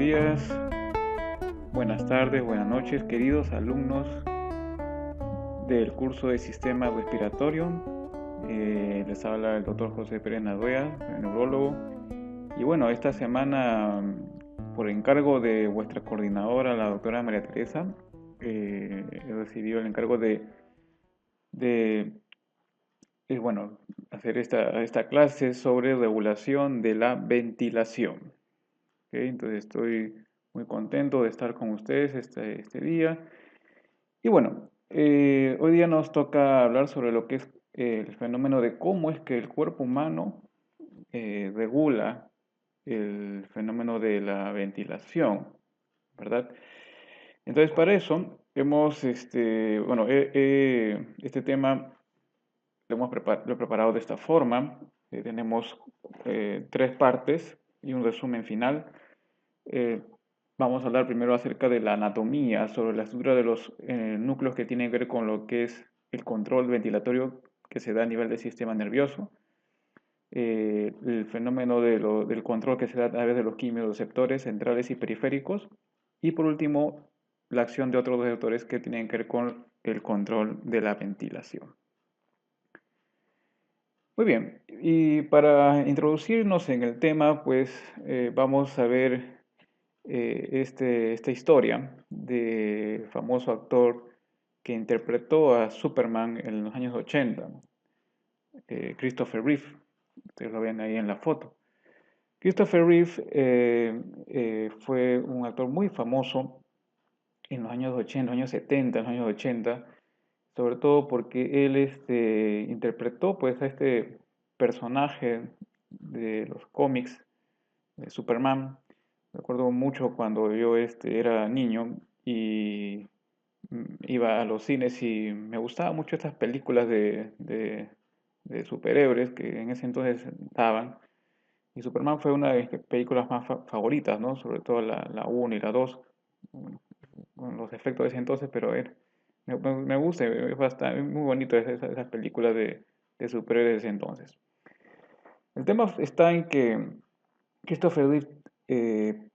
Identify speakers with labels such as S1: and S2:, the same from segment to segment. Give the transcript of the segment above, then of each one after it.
S1: días, buenas tardes, buenas noches, queridos alumnos del curso de Sistema Respiratorio. Les habla el doctor José Pérez Naduea, neurólogo. Y bueno, esta semana, por encargo de vuestra coordinadora, la doctora María Teresa, he recibido el encargo de bueno, hacer esta clase sobre regulación de la ventilación. ¿Ok? Entonces estoy muy contento de estar con ustedes este día. Y bueno, hoy día nos toca hablar sobre lo que es el fenómeno de cómo es que el cuerpo humano regula el fenómeno de la ventilación, ¿verdad? Entonces, para eso hemos, este tema lo he preparado de esta forma. Tenemos tres partes y un resumen final. Eh, Vamos a hablar primero acerca de la anatomía, sobre la estructura de los núcleos que tienen que ver con lo que es el control ventilatorio que se da a nivel del sistema nervioso, el fenómeno del control que se da a través de los quimiorreceptores centrales y periféricos, y por último, la acción de otros receptores que tienen que ver con el control de la ventilación. Muy bien, y para introducirnos en el tema, pues vamos a ver esta historia del famoso actor que interpretó a Superman en los años 80, Christopher Reeve. Ustedes lo ven ahí en la foto. Christopher Reeve fue un actor muy famoso en los años 80, los años 70, en los años 80, sobre todo porque él interpretó pues, a este personaje de los cómics de Superman. Recuerdo mucho cuando yo era niño y iba a los cines y me gustaban mucho estas películas de superhéroes que en ese entonces daban. Y Superman fue una de mis películas más favoritas, ¿no? Sobre todo la 1 y la 2, con los efectos de ese entonces, pero me gusta, es bastante, muy bonito esas películas de superhéroes de ese entonces. El tema está en que Christopher Reeve,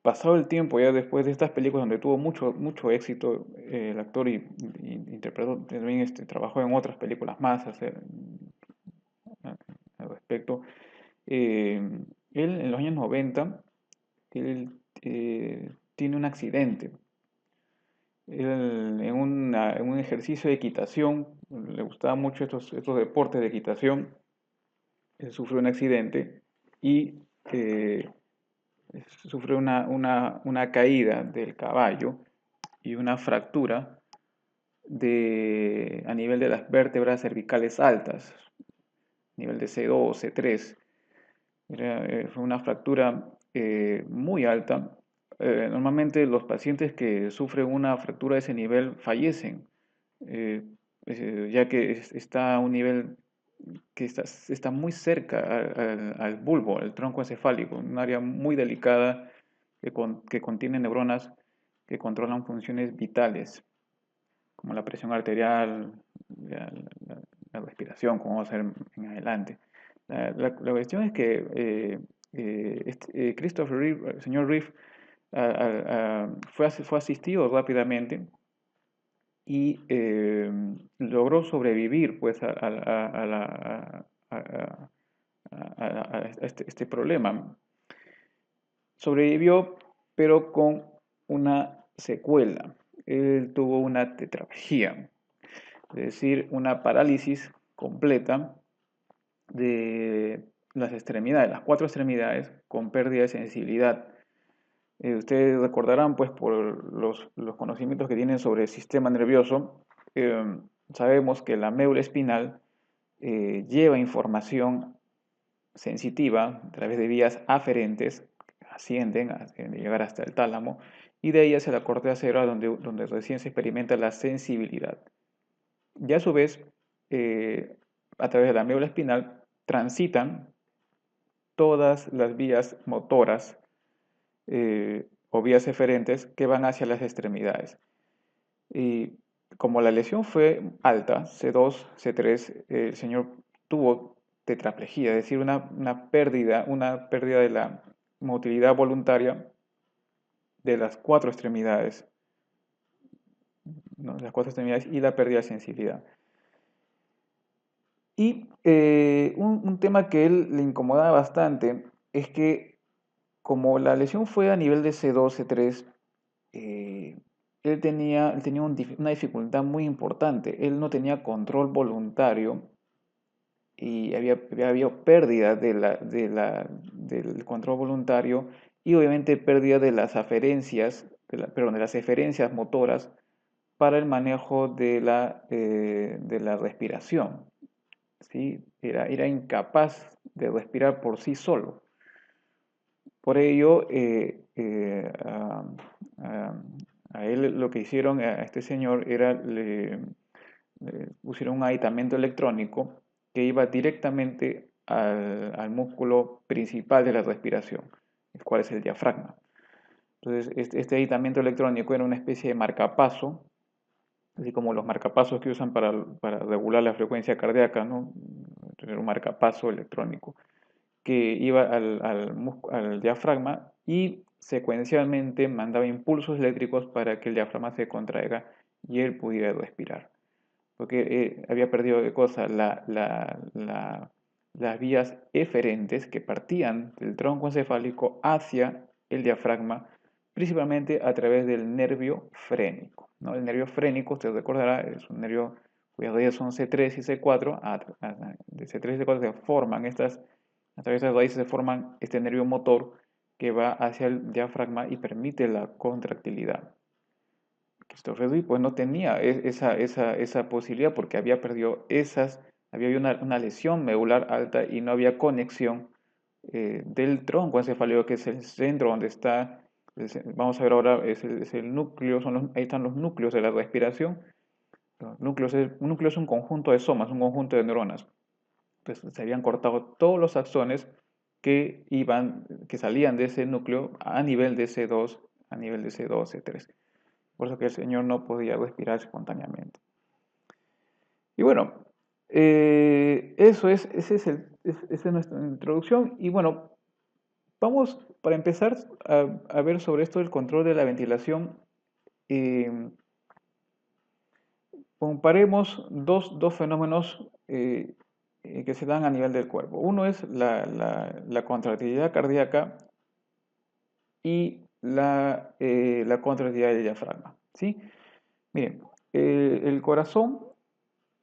S1: pasado el tiempo, ya después de estas películas donde tuvo mucho éxito, el actor y interpretó, también trabajó en otras películas más al respecto. Eh, Él en los años 90, él tiene un accidente. Él, en un ejercicio de equitación, le gustaban mucho estos deportes de equitación, él sufrió un accidente y eh, sufrió una caída del caballo y una fractura a nivel de las vértebras cervicales altas, nivel de C2, C3. Fue una fractura muy alta. Normalmente los pacientes que sufren una fractura de ese nivel fallecen, eh, ya que está a un nivel que está muy cerca al bulbo, al tronco encefálico, un área muy delicada que contiene neuronas que controlan funciones vitales, como la presión arterial, la, la respiración, como vamos a ver en adelante. La cuestión es que Christopher Reeve, el señor Reeve, fue asistido rápidamente y logró sobrevivir pues, a este problema. Sobrevivió, pero con una secuela. Él tuvo una tetraplegia, es decir, una parálisis completa de las extremidades, las cuatro extremidades, con pérdida de sensibilidad. Ustedes recordarán, pues, por los conocimientos que tienen sobre el sistema nervioso, sabemos que la médula espinal lleva información sensitiva a través de vías aferentes, ascienden a llegar hasta el tálamo, y de ahí hacia la corteza cerebral, donde recién se experimenta la sensibilidad. Y a su vez, a través de la médula espinal, transitan todas las vías motoras o vías eferentes que van hacia las extremidades. Y como la lesión fue alta, C2, C3, el señor tuvo tetraplegia, es decir, una pérdida de la motilidad voluntaria de las cuatro extremidades, ¿no? Las cuatro extremidades y la pérdida de sensibilidad. Y un tema que él le incomodaba bastante es que como la lesión fue a nivel de C2, C3, eh, él tenía una dificultad muy importante. Él no tenía control voluntario y había habido pérdida del control voluntario y obviamente pérdida de las aferencias, perdón, de las eferencias motoras para el manejo de la respiración. ¿Sí? Era incapaz de respirar por sí solo. Por ello, a él lo que hicieron a este señor era le pusieron un aditamiento electrónico que iba directamente al músculo principal de la respiración, el cual es el diafragma. Entonces, este aditamiento electrónico era una especie de marcapaso, así como los marcapasos que usan para regular la frecuencia cardíaca, ¿no? Entonces, era un marcapaso electrónico que iba al diafragma y secuencialmente mandaba impulsos eléctricos para que el diafragma se contraiga y él pudiera respirar. Porque había perdido de cosa las vías eferentes que partían del tronco encefálico hacia el diafragma, principalmente a través del nervio frénico, ¿no? El nervio frénico, usted recordará, es un nervio cuyas raíces son C3 y C4. De C3 y C4 se forman a través de las raíces se forman este nervio motor que va hacia el diafragma y permite la contractilidad. Christopher Lee pues no tenía esa posibilidad porque había perdido había una lesión medular alta y no había conexión del tronco encefálico, que es el centro donde está, vamos a ver ahora, es el núcleo, ahí están los núcleos de la respiración. Un núcleo es un conjunto de somas, un conjunto de neuronas. Entonces se habían cortado todos los axones que salían de ese núcleo a nivel de C2, a nivel de C2, C3. Por eso que el Señor no podía respirar espontáneamente. Y bueno, esa es nuestra introducción. Y bueno, vamos para empezar a ver sobre esto del control de la ventilación. eh, Comparemos dos fenómenos que se dan a nivel del cuerpo. Uno es la contractilidad cardíaca y la contractilidad del diafragma. ¿Sí? Miren, el corazón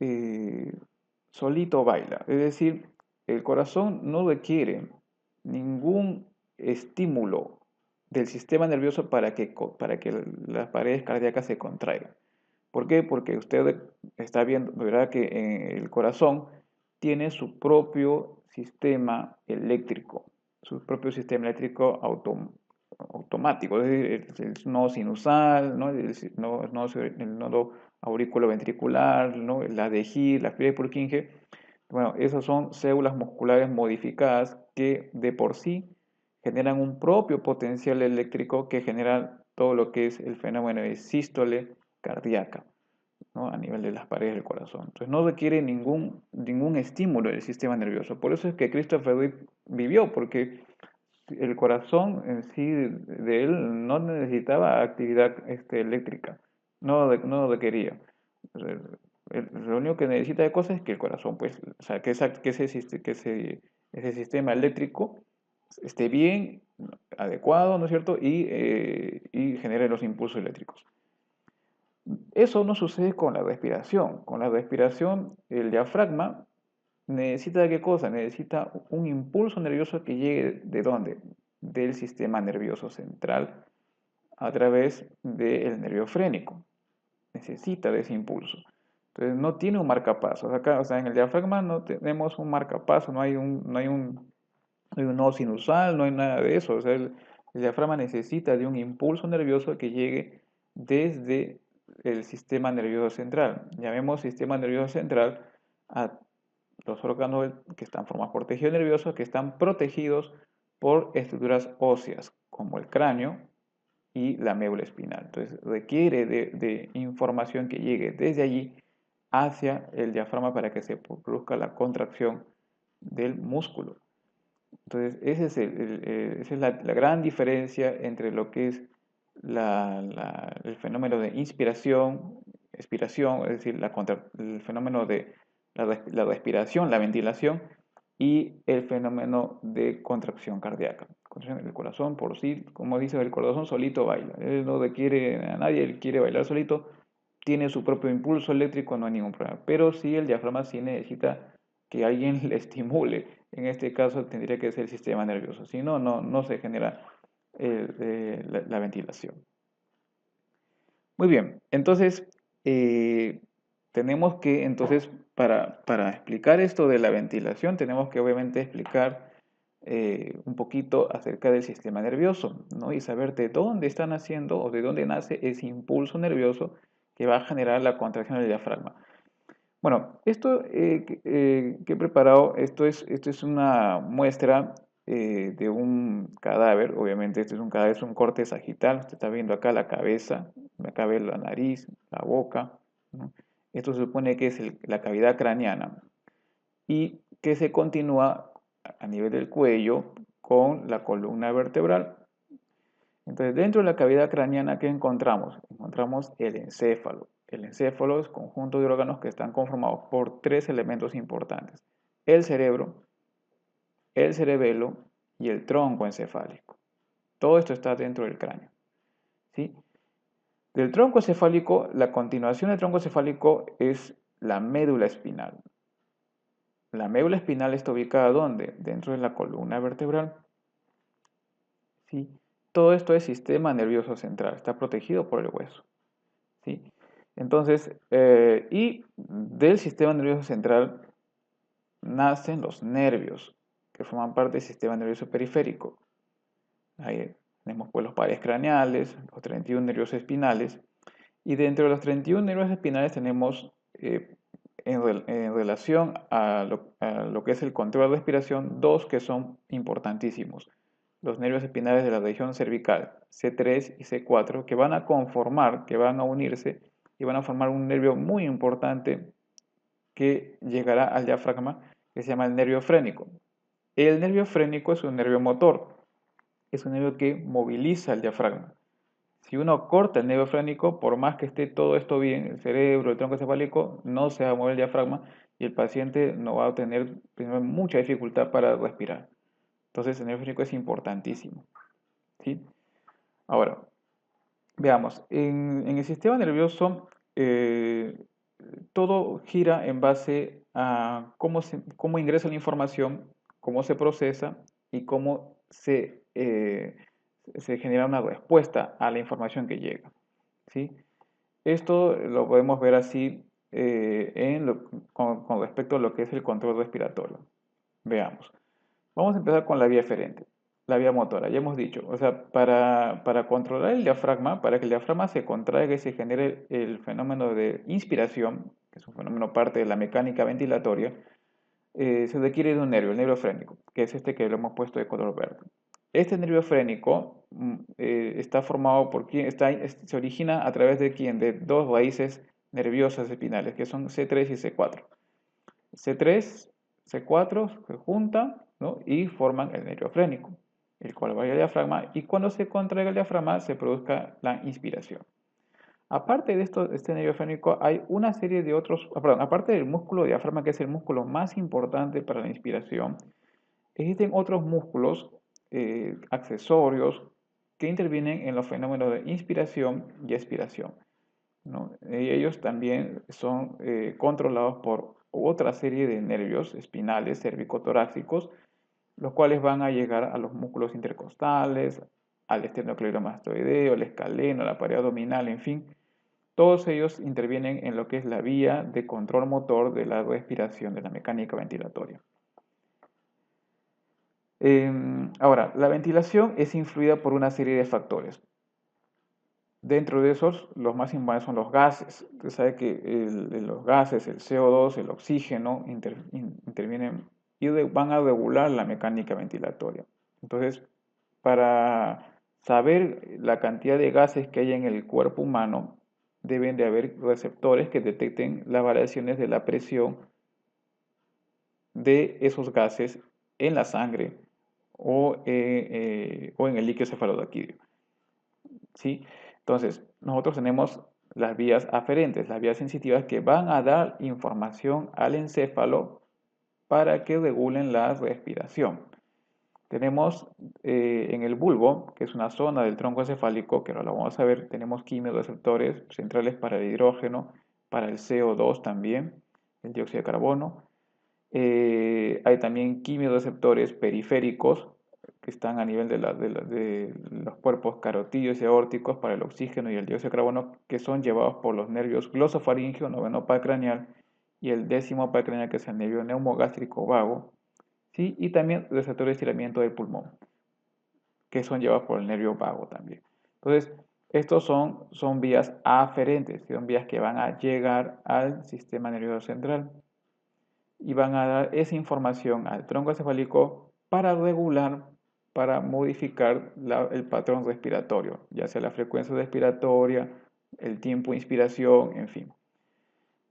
S1: eh, solito baila. Es decir, el corazón no requiere ningún estímulo del sistema nervioso para que las paredes cardíacas se contraigan. ¿Por qué? Porque usted está viendo, ¿verdad?, que el corazón tiene su propio sistema eléctrico, automático, es decir, el nodo sinusal, ¿no? El nodo auriculoventricular, ¿no? La de Hill, la fibra de Purkinje. Bueno, esas son células musculares modificadas que de por sí generan un propio potencial eléctrico que genera todo lo que es el fenómeno de sístole cardíaca, ¿no? A nivel de las paredes del corazón. Entonces no requiere ningún estímulo del sistema nervioso. Por eso es que Christopher Reeve vivió, porque el corazón en sí de él no necesitaba actividad eléctrica, no requería. Lo único que necesita de cosas es que el corazón, pues, o sea, ese sistema eléctrico esté bien, adecuado, ¿no es cierto? Y genere los impulsos eléctricos. Eso no sucede con la respiración. Con la respiración, el diafragma necesita de qué cosa? Necesita un impulso nervioso que llegue ¿de dónde? Del sistema nervioso central a través del nervio frénico. Necesita de ese impulso. Entonces no tiene un marcapasos. Acá, o sea, en el diafragma no tenemos un marcapaso, no hay un nodo sinusal, no hay nada de eso. O sea, el diafragma necesita de un impulso nervioso que llegue desde el sistema nervioso central. Llamemos sistema nervioso central a los órganos que están formados por tejido nervioso, que están protegidos por estructuras óseas, como el cráneo y la médula espinal. Entonces requiere de información que llegue desde allí hacia el diafragma para que se produzca la contracción del músculo. Entonces esa es la gran diferencia entre lo que es el fenómeno de inspiración, expiración, es decir, el fenómeno de la respiración, la ventilación y el fenómeno de contracción cardíaca. Contracción del corazón por sí, como dice, el corazón solito baila. Él no requiere a nadie, él quiere bailar solito, tiene su propio impulso eléctrico, no hay ningún problema. Pero sí el diafragma sí necesita que alguien le estimule. En este caso tendría que ser el sistema nervioso. Si no, no se genera la ventilación. Muy bien, entonces tenemos que, entonces, para explicar esto de la ventilación, tenemos que obviamente explicar un poquito acerca del sistema nervioso, ¿no? Y saber de dónde está naciendo o de dónde nace ese impulso nervioso que va a generar la contracción del diafragma. Bueno, esto que he preparado, esto es una muestra de un cadáver, obviamente este es un cadáver, es un corte sagital, usted está viendo acá la cabeza, acá ve la nariz, la boca, ¿no? Esto se supone que es la cavidad craneana y que se continúa a nivel del cuello con la columna vertebral. Entonces, dentro de la cavidad craneana, ¿qué encontramos? Encontramos el encéfalo. El encéfalo es conjunto de órganos que están conformados por tres elementos importantes: el cerebro, el cerebelo y el tronco encefálico. Todo esto está dentro del cráneo, ¿sí? Del tronco encefálico, la continuación del tronco encefálico es la médula espinal. La médula espinal está ubicada ¿dónde? Dentro de la columna vertebral, ¿sí? Todo esto es sistema nervioso central, está protegido por el hueso, ¿sí? Entonces, y del sistema nervioso central nacen los nervios, que forman parte del sistema nervioso periférico. Ahí tenemos pues los pares craneales, los 31 nervios espinales, y dentro de los 31 nervios espinales tenemos, en relación a lo que es el control de respiración, dos que son importantísimos. Los nervios espinales de la región cervical, C3 y C4, que van a conformar, que van a unirse y van a formar un nervio muy importante que llegará al diafragma, que se llama el nervio frénico. El nervio frénico es un nervio motor, es un nervio que moviliza el diafragma. Si uno corta el nervio frénico, por más que esté todo esto bien, el cerebro, el tronco encefálico, no se va a mover el diafragma y el paciente no va a tener mucha dificultad para respirar. Entonces el nervio frénico es importantísimo, ¿sí? Ahora, veamos, en el sistema nervioso eh, todo gira en base a cómo ingresa la información, cómo se procesa y cómo se genera una respuesta a la información que llega, ¿sí? Esto lo podemos ver así con respecto a lo que es el control respiratorio. Veamos. Vamos a empezar con la vía eferente, la vía motora. Ya hemos dicho, o sea, para controlar el diafragma, para que el diafragma se contraiga y se genere el fenómeno de inspiración, que es un fenómeno parte de la mecánica ventilatoria, se requiere de un nervio, el nervio frénico, que es este que lo hemos puesto de color verde. Este nervio frénico está formado por se origina a través de quién, de dos raíces nerviosas espinales, que son C3 y C4. C3, C4 se juntan, ¿no? Y forman el nervio frénico, el cual va al diafragma, y cuando se contraiga el diafragma se produzca la inspiración. Aparte de esto, este nervio frénico, hay una serie de otros, perdón, aparte del músculo diafragma, que es el músculo más importante para la inspiración, existen otros músculos accesorios que intervienen en los fenómenos de inspiración y expiración, ¿no? Y ellos también son controlados por otra serie de nervios espinales cervicotorácicos, los cuales van a llegar a los músculos intercostales, al esternocleidomastoideo, el escaleno, la pared abdominal, en fin. Todos ellos intervienen en lo que es la vía de control motor de la respiración, de la mecánica ventilatoria. Ahora, la ventilación es influida por una serie de factores. Dentro de esos, los más importantes son los gases. Usted sabe que los gases, el CO2, el oxígeno, intervienen y van a regular la mecánica ventilatoria. Entonces, para saber la cantidad de gases que hay en el cuerpo humano, deben de haber receptores que detecten las variaciones de la presión de esos gases en la sangre o en el líquido cefalorraquídeo. ¿sí? Entonces, nosotros tenemos las vías aferentes, las vías sensitivas que van a dar información al encéfalo para que regulen la respiración. Tenemos en el bulbo, que es una zona del tronco encefálico, que ahora lo vamos a ver, tenemos quimiorreceptores centrales para el hidrógeno, para el CO2 también, el dióxido de carbono. Hay también quimiorreceptores periféricos que están a nivel de los cuerpos carotídeos y aórticos para el oxígeno y el dióxido de carbono, que son llevados por los nervios glosofaringeo, noveno par craneal, y el décimo par craneal, que es el nervio neumogástrico vago, ¿sí? Y también receptores de estiramiento del pulmón, que son llevados por el nervio vago también. Entonces, estos son vías aferentes, son vías que van a llegar al sistema nervioso central y van a dar esa información al tronco encefálico para regular, para modificar el patrón respiratorio, ya sea la frecuencia respiratoria, el tiempo de inspiración, en fin.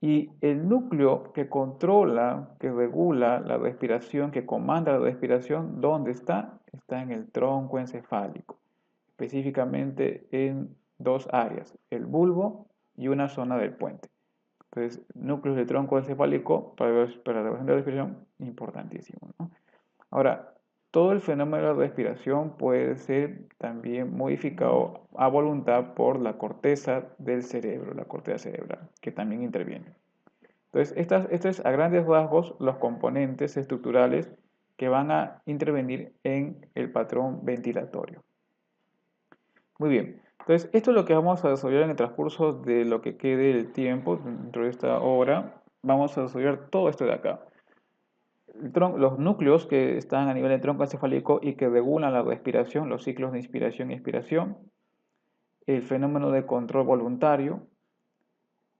S1: Y el núcleo que controla, que regula la respiración, que comanda la respiración, ¿dónde está? Está en el tronco encefálico, específicamente en dos áreas, el bulbo y una zona del puente. Entonces, núcleos del tronco encefálico para la regulación de la respiración, importantísimo, ¿no? Ahora, todo el fenómeno de la respiración puede ser también modificado a voluntad por la corteza del cerebro, la corteza cerebral, que también interviene. Entonces, estos es a grandes rasgos los componentes estructurales que van a intervenir en el patrón ventilatorio. Muy bien, entonces esto es lo que vamos a desarrollar en el transcurso de lo que quede el tiempo dentro de esta obra. Vamos a desarrollar todo esto de acá. Los núcleos que están a nivel del tronco encefálico y que regulan la respiración, los ciclos de inspiración y expiración, el fenómeno de control voluntario,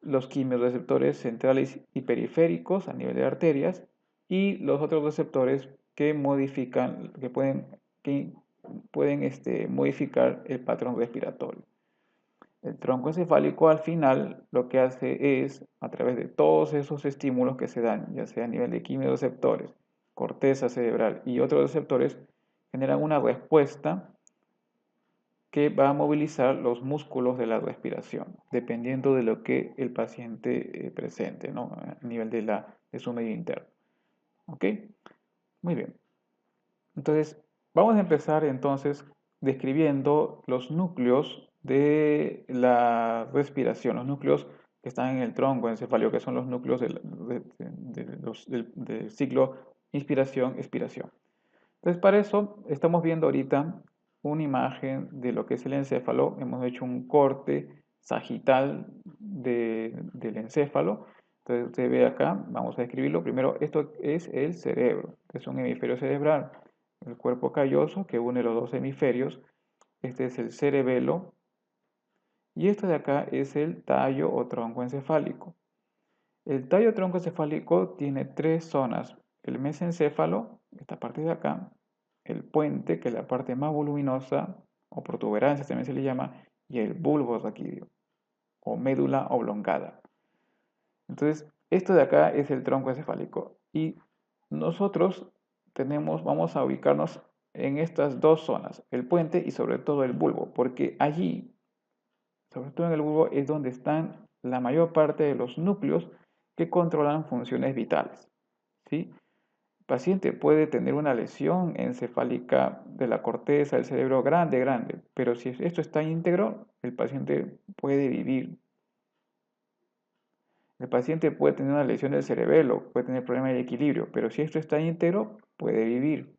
S1: los quimiorreceptores centrales y periféricos a nivel de arterias y los otros receptores que modifican, que pueden modificar el patrón respiratorio. El tronco encefálico al final lo que hace es, a través de todos esos estímulos que se dan, ya sea a nivel de quimiorreceptores, corteza cerebral y otros receptores, generan una respuesta que va a movilizar los músculos de la respiración, dependiendo de lo que el paciente presente, ¿no? A nivel de su medio interno. ¿Ok? Muy bien. Entonces, vamos a empezar entonces describiendo los núcleos de la respiración, los núcleos que están en el tronco encefálico, que son los núcleos del ciclo inspiración-expiración. Entonces, para eso estamos viendo ahorita una imagen de lo que es el encéfalo. Hemos hecho un corte sagital del encéfalo. Entonces, usted ve acá, vamos a describirlo. Primero, esto es el cerebro, que es un hemisferio cerebral. El cuerpo calloso que une los dos hemisferios. Este es el cerebelo. Y esto de acá es el tallo o tronco encefálico. El tallo tronco encefálico tiene tres zonas. El mesencéfalo, esta parte de acá, el puente, que es la parte más voluminosa, o protuberancia también se le llama, y el bulbo raquídeo, o médula oblongada. Entonces, esto de acá es el tronco encefálico. Y nosotros vamos a ubicarnos en estas dos zonas, el puente y sobre todo el bulbo, porque allí, sobre todo en el bulbo, es donde están la mayor parte de los núcleos que controlan funciones vitales, ¿sí? El paciente puede tener una lesión encefálica de la corteza del cerebro grande, pero si esto está íntegro, el paciente puede vivir. El paciente puede tener una lesión del cerebelo, puede tener problemas de equilibrio, pero si esto está íntegro, puede vivir.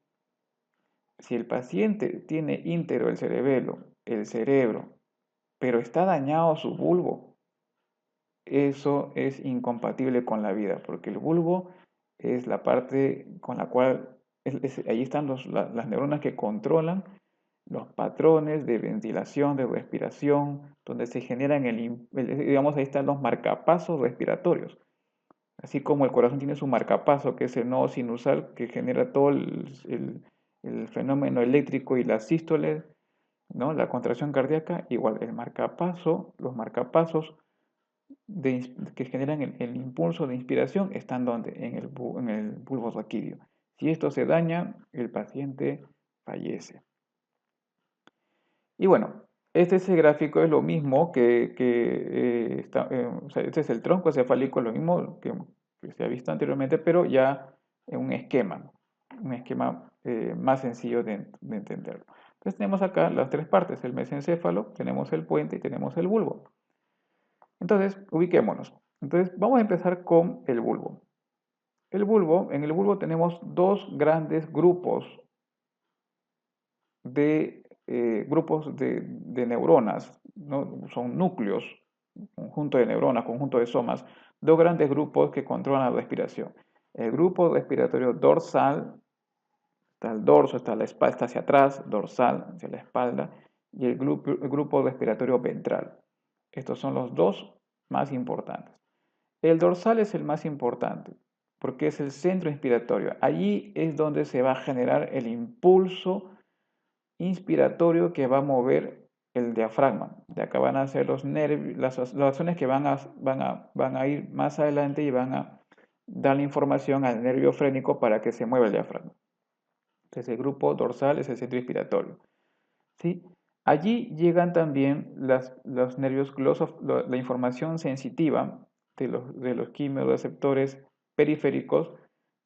S1: Si el paciente tiene íntegro el cerebelo, el cerebro, pero está dañado su bulbo, eso es incompatible con la vida, porque el bulbo es la parte con la cual, ahí están las neuronas que controlan los patrones de ventilación, de respiración, donde se generan, digamos, ahí están los marcapasos respiratorios. Así como el corazón tiene su marcapaso, que es el nodo sinusal que genera todo el fenómeno eléctrico y la sístole, ¿no? La contracción cardíaca, igual el marcapaso, los marcapasos que generan el impulso de inspiración están donde? En el bulbo raquídeo. Si esto se daña, el paciente fallece. Y bueno, Ese gráfico es lo mismo o sea, este es el tronco cefálico, es lo mismo que se ha visto anteriormente, pero ya en un esquema más sencillo de entenderlo. Entonces tenemos acá las tres partes, el mesencéfalo, tenemos el puente y tenemos el bulbo. Entonces, ubiquémonos. Entonces, vamos a empezar con el bulbo. En el bulbo tenemos dos grandes grupos de neuronas, ¿no? Son núcleos, conjunto de neuronas, conjunto de somas, dos grandes grupos que controlan la respiración. El grupo respiratorio dorsal, está el dorso, está la espalda, está hacia atrás, dorsal, hacia la espalda, y el grupo respiratorio ventral. Estos son los dos más importantes. El dorsal es el más importante porque es el centro inspiratorio. Allí es donde se va a generar el impulso inspiratorio que va a mover el diafragma. De acá van a ser los nervios, las acciones que van a ir más adelante y van a dar la información al nervio frénico para que se mueva el diafragma. Entonces el grupo dorsal es el centro inspiratorio. ¿Sí? Allí llegan también los nervios la información sensitiva de los quimiorreceptores periféricos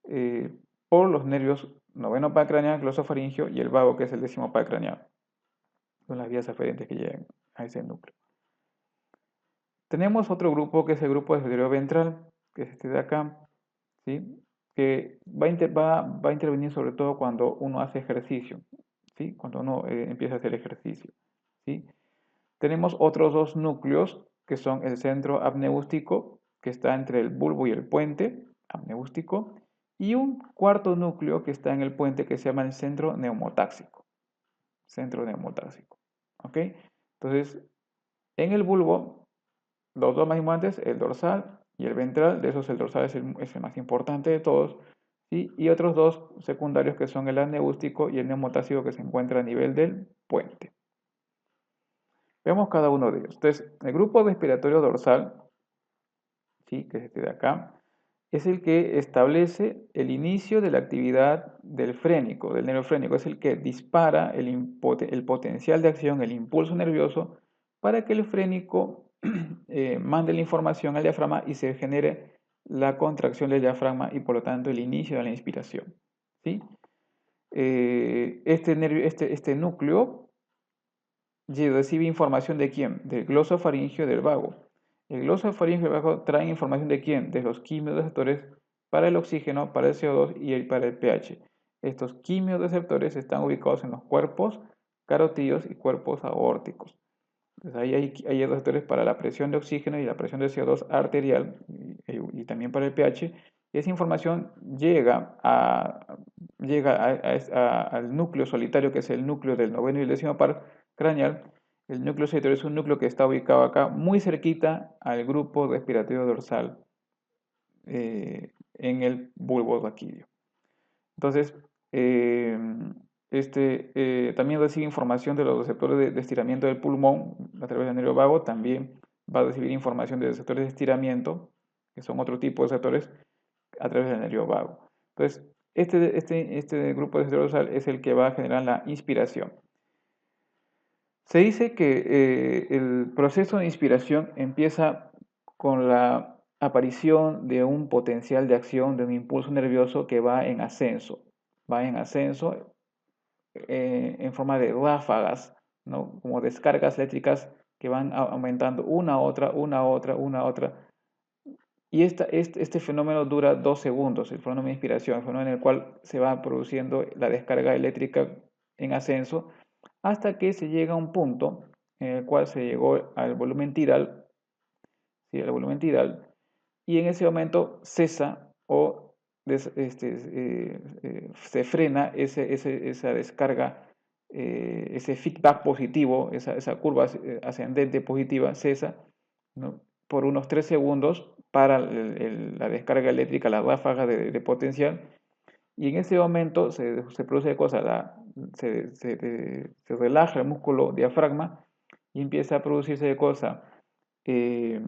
S1: eh, por los nervios noveno paracraneal, glosofaringio y el vago, que es el décimo paracraneal. Son las vías aferentes que llegan a ese núcleo. Tenemos otro grupo que es el grupo de cerebro ventral, que es este de acá, ¿sí? Que va a intervenir sobre todo cuando uno hace ejercicio, ¿sí? Cuando uno empieza a hacer ejercicio, ¿sí? Tenemos otros dos núcleos que son el centro apneústico, que está entre el bulbo y el puente apneústico, y un cuarto núcleo que está en el puente que se llama el centro neumotáxico. Centro neumotáxico. ¿Ok? Entonces, en el bulbo, los dos más importantes, el dorsal y el ventral, de esos el dorsal es el más importante de todos, ¿sí? Y otros dos secundarios que son el apneústico y el neumotáxico que se encuentra a nivel del puente. Veamos cada uno de ellos. Entonces, el grupo respiratorio dorsal, ¿sí? Que es este de acá, es el que establece el inicio de la actividad del frénico, del nervio frénico, es el que dispara el potencial de acción, el impulso nervioso, para que el frénico mande la información al diafragma y se genere la contracción del diafragma y por lo tanto el inicio de la inspiración. ¿Sí? Este núcleo recibe información de quién? Del glosofaringio del vago. El glosofaringio del vago trae información de quién? De los quimiorreceptores para el oxígeno, para el CO2 y para el pH. Estos quimiorreceptores están ubicados en los cuerpos carotídeos y cuerpos aórticos. Entonces ahí hay receptores para la presión de oxígeno y la presión de CO2 arterial y también para el pH. Y esa información al núcleo solitario, que es el núcleo del noveno y el décimo par craneal. El núcleo solitario es un núcleo que está ubicado acá, muy cerquita al grupo respiratorio dorsal en el bulbo raquídeo. Entonces, también recibe información de los receptores de estiramiento del pulmón a través del nervio vago. También va a recibir información de receptores de estiramiento, que son otro tipo de receptores, a través del nervio vago. Entonces, este grupo de receptores dorsal es el que va a generar la inspiración. Se dice que el proceso de inspiración empieza con la aparición de un potencial de acción, de un impulso nervioso que va en ascenso. Va en ascenso en forma de ráfagas, ¿no? Como descargas eléctricas que van aumentando una otra, una otra, una otra. Y este fenómeno dura 2 segundos, el fenómeno de inspiración, el fenómeno en el cual se va produciendo la descarga eléctrica en ascenso hasta que se llega a un punto en el cual se llegó al volumen tidal, ¿sí? Al volumen tidal, y en ese momento cesa o se frena esa descarga, ese feedback positivo, esa curva ascendente positiva, cesa, ¿no? Por unos 3 segundos para la descarga eléctrica, la ráfaga de potencial, y en ese momento se produce cosa, se relaja el músculo diafragma y empieza a producirse de cosa. eh,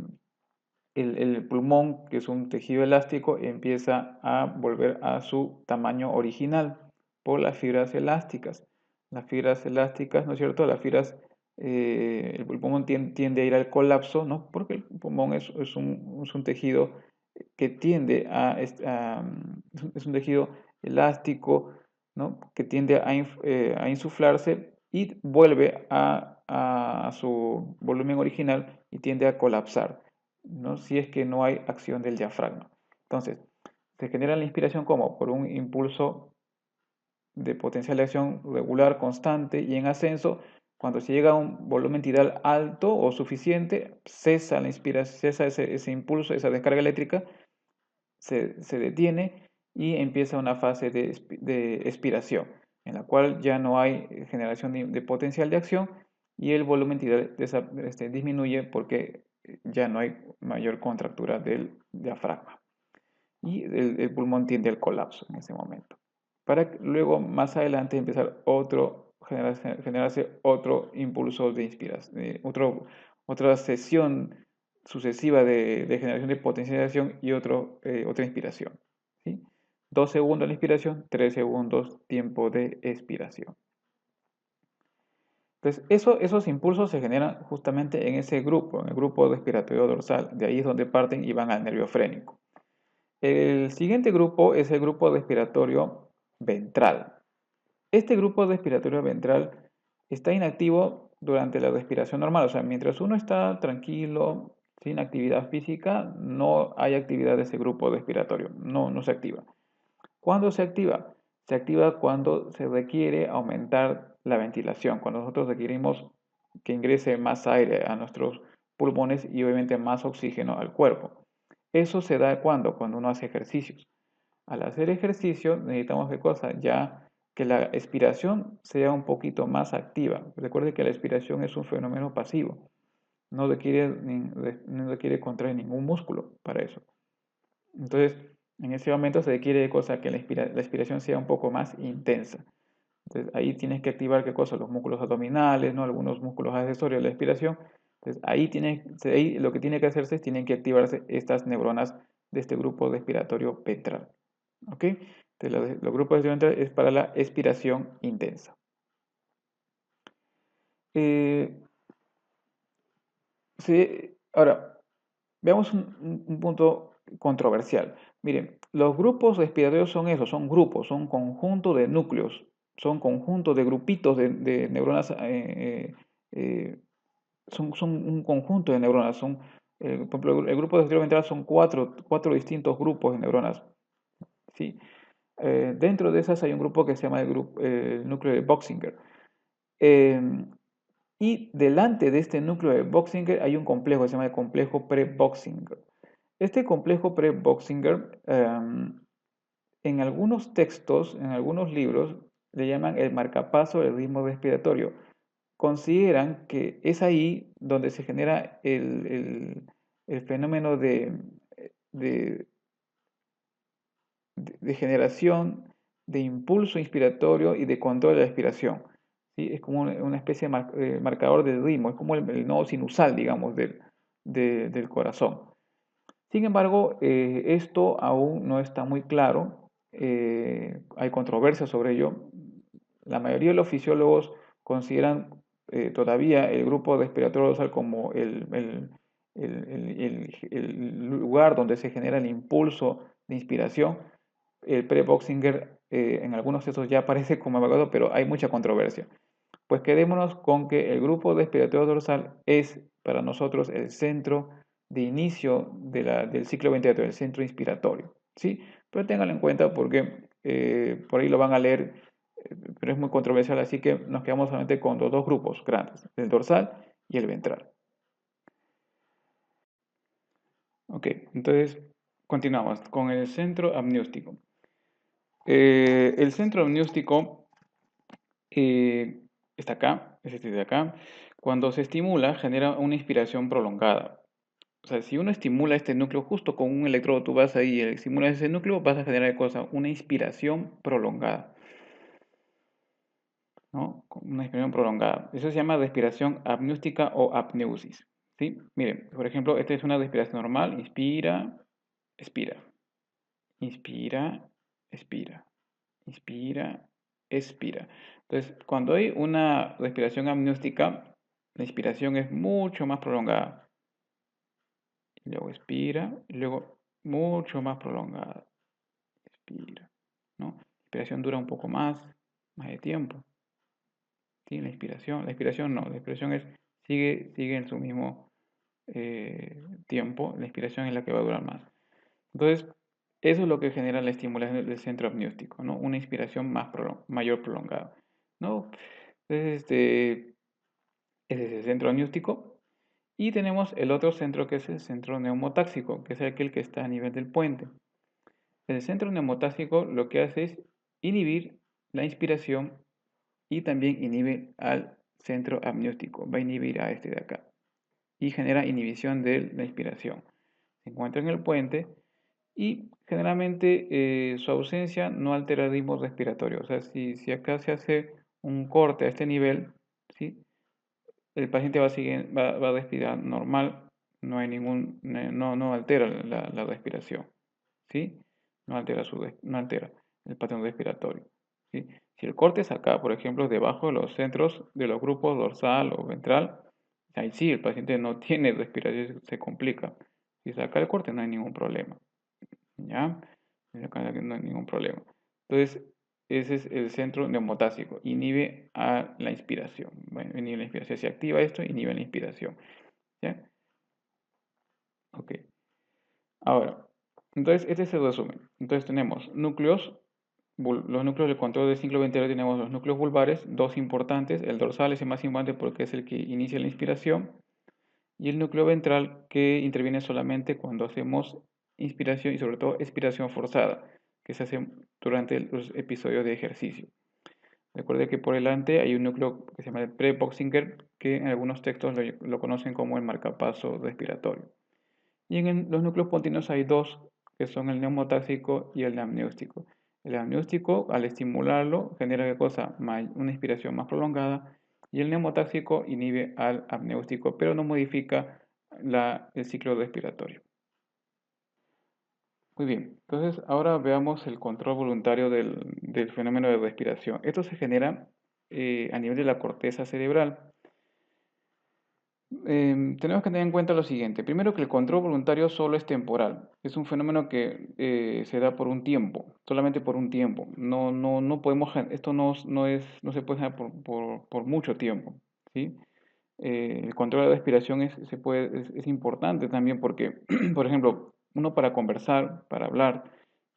S1: el pulmón, que es un tejido elástico, empieza a volver a su tamaño original por las fibras elásticas. Las fibras elásticas, ¿no es cierto? Las fibras el pulmón tiende a ir al colapso, ¿no? Porque el pulmón es un tejido que tiende es un tejido elástico, ¿no? Que tiende a insuflarse y vuelve a su volumen original y tiende a colapsar, ¿no? Si es que no hay acción del diafragma. Entonces, se genera la inspiración como por un impulso de potencial de acción regular, constante y en ascenso. Cuando se llega a un volumen tidal alto o suficiente, cesa la inspiración, cesa ese impulso, esa descarga eléctrica, se detiene y empieza una fase de expiración, en la cual ya no hay generación de potencial de acción y el volumen tidal disminuye porque ya no hay mayor contractura del diafragma y el pulmón tiende al colapso en ese momento. Para luego, más adelante, empezar generarse otro impulso de inspiración, otra sesión sucesiva de generación de potencialización y otra inspiración. ¿Sí? 2 segundos la inspiración, 3 segundos tiempo de expiración. Entonces, esos impulsos se generan justamente en ese grupo, en el grupo respiratorio dorsal. De ahí es donde parten y van al nervio frénico. El siguiente grupo es el grupo respiratorio ventral. Este grupo respiratorio ventral está inactivo durante la respiración normal, o sea, mientras uno está tranquilo, sin actividad física, no hay actividad de ese grupo respiratorio, no se activa. ¿Cuándo se activa? Se activa cuando se requiere aumentar la ventilación, cuando nosotros requerimos que ingrese más aire a nuestros pulmones y obviamente más oxígeno al cuerpo. Eso se da cuando uno hace ejercicios. Al hacer ejercicio necesitamos qué cosa, ya que la expiración sea un poquito más activa. Recuerde que la expiración es un fenómeno pasivo, no requiere contraer ningún músculo para eso. Entonces, en ese momento se requiere de cosa que la expiración sea un poco más intensa. Entonces, ahí tienes que activar qué cosa, los músculos abdominales, ¿no? Algunos músculos accesorios de la expiración. Entonces, ahí lo que tiene que hacerse es tienen que activarse estas neuronas de este grupo respiratorio ventral. ¿Ok? Entonces, los grupos respiratorios es para la expiración intensa. Eh, ahora, veamos un punto controversial. Miren, los grupos respiratorios son eso, son grupos, son conjuntos de núcleos, son conjuntos de grupitos de neuronas, son un conjunto de neuronas. Por ejemplo, el grupo respiratorio ventral son cuatro distintos grupos de neuronas. ¿Sí? Dentro de esas hay un grupo que se llama el núcleo de Boxinger. Y delante de este núcleo de Boxinger hay un complejo que se llama el complejo pre-Boxinger. Este complejo pre-Boxinger, en algunos textos, en algunos libros, le llaman el marcapaso del ritmo respiratorio. Consideran que es ahí donde se genera el fenómeno de, de generación de impulso inspiratorio y de control de la expiración. ¿Sí? Es como una especie de marcador del ritmo, es como el nodo sinusal, digamos, del corazón. Sin embargo, esto aún no está muy claro, hay controversia sobre ello. La mayoría de los fisiólogos consideran todavía el grupo respiratorio dorsal como el lugar donde se genera el impulso de inspiración. El pre-Boxinger en algunos textos ya aparece como evaluado, pero hay mucha controversia. Pues quedémonos con que el grupo respiratorio dorsal es para nosotros el centro de inicio del ciclo ventilatorio, el centro inspiratorio. ¿Sí? Pero ténganlo en cuenta porque por ahí lo van a leer, pero es muy controversial, así que nos quedamos solamente con los dos grupos grandes, el dorsal y el ventral. Ok, entonces continuamos con el centro amniótico. El centro amniótico está acá, es este de acá. Cuando se estimula, genera una inspiración prolongada. O sea, si uno estimula este núcleo justo con un electrodo, tú vas ahí y estimulas ese núcleo, vas a generar una inspiración prolongada. ¿No? Una inspiración prolongada. Eso se llama respiración apneusística o apneusis. ¿Sí? Miren, por ejemplo, esta es una respiración normal. Inspira, expira. Inspira, expira. Inspira, expira. Entonces, cuando hay una respiración apneusística, La inspiración es mucho más prolongada. Y luego expira, y luego mucho más prolongada. Expira, ¿no? La inspiración dura un poco más de tiempo. ¿Sí? La inspiración no, la inspiración sigue en su mismo tiempo, la inspiración es la que va a durar más. Entonces, eso es lo que genera la estimulación del centro amniótico, ¿no? Una inspiración mayor prolongada, ¿no? Entonces, ese es el centro amniótico. Y tenemos el otro centro que es el centro neumotáxico, que es aquel que está a nivel del puente. El centro neumotáxico lo que hace es inhibir la inspiración y también inhibe al centro amniótico, va a inhibir a este de acá y genera inhibición de la inspiración. Se encuentra en el puente y generalmente su ausencia no altera el ritmo respiratorio. O sea, si acá se hace un corte a este nivel, ¿sí? El paciente va a respirar normal, no hay no altera la respiración, ¿sí? No altera el patrón respiratorio, ¿sí? Si el corte es acá, por ejemplo, debajo de los centros de los grupos dorsal o ventral, ahí sí, el paciente no tiene respiración, se complica. Si saca el corte no hay ningún problema, ¿ya? Acá no hay ningún problema. Entonces, ese es el centro neumotáxico, inhibe a la inspiración. Bueno, inhibe la inspiración. Si se activa esto, inhibe la inspiración, ¿ya? Ok. Ahora, entonces este es el resumen. Entonces tenemos los núcleos de control del ciclo ventilator, tenemos los núcleos vulvares, dos importantes. El dorsal es el más importante porque es el que inicia la inspiración. Y el núcleo ventral que interviene solamente cuando hacemos inspiración y sobre todo expiración forzada, que se hace durante los episodios de ejercicio. Recuerde que por delante hay un núcleo que se llama el pre-Boxinger, que en algunos textos lo conocen como el marcapaso respiratorio. Y en los núcleos pontinos hay dos, que son el neumotáxico y el amniótico. El amniótico, al estimularlo, genera ¿qué cosa? Una inspiración más prolongada, y el neumotáxico inhibe al amniótico, pero no modifica el ciclo respiratorio. Muy bien, entonces ahora veamos el control voluntario del fenómeno de respiración. Esto se genera a nivel de la corteza cerebral. Tenemos que tener en cuenta lo siguiente. Primero, que el control voluntario solo es temporal. Es un fenómeno que se da por un tiempo, solamente por un tiempo. No podemos, esto no se puede hacer por mucho tiempo, ¿sí? El control de la respiración es importante también porque, por ejemplo, uno para conversar, para hablar,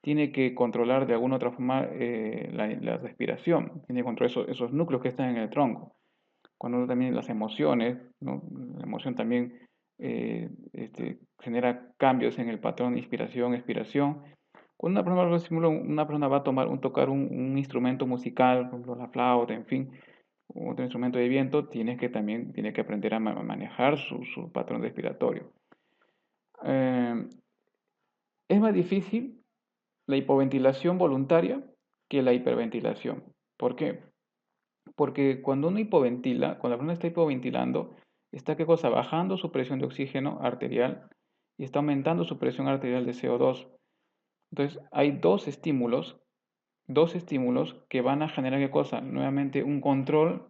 S1: tiene que controlar de alguna otra forma la respiración, tiene que controlar esos núcleos que están en el tronco. Cuando uno también las emociones, ¿no? La emoción también genera cambios en el patrón de inspiración, expiración. Cuando una persona va a tocar un instrumento musical, por ejemplo la flauta, en fin, otro instrumento de viento, tiene que aprender a manejar su patrón respiratorio. Eh, es más difícil la hipoventilación voluntaria que la hiperventilación. ¿Por qué? Porque cuando uno hipoventila, cuando la persona está hipoventilando, está ¿qué cosa? Bajando su presión de oxígeno arterial y está aumentando su presión arterial de CO2. Entonces, hay dos estímulos que van a generar ¿qué cosa? Nuevamente un control,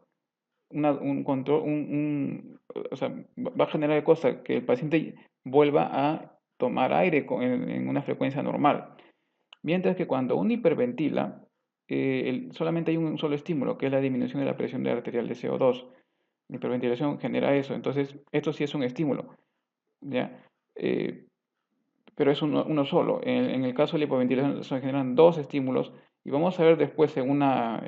S1: un control, o sea, va a generar ¿qué cosa? Que el paciente vuelva a tomar aire en una frecuencia normal. Mientras que cuando uno hiperventila, solamente hay un solo estímulo, que es la disminución de la presión arterial de CO2. La hiperventilación genera eso. Entonces, esto sí es un estímulo, ¿ya? Pero es uno solo. En el caso de la hiperventilación se generan dos estímulos y vamos a ver después en una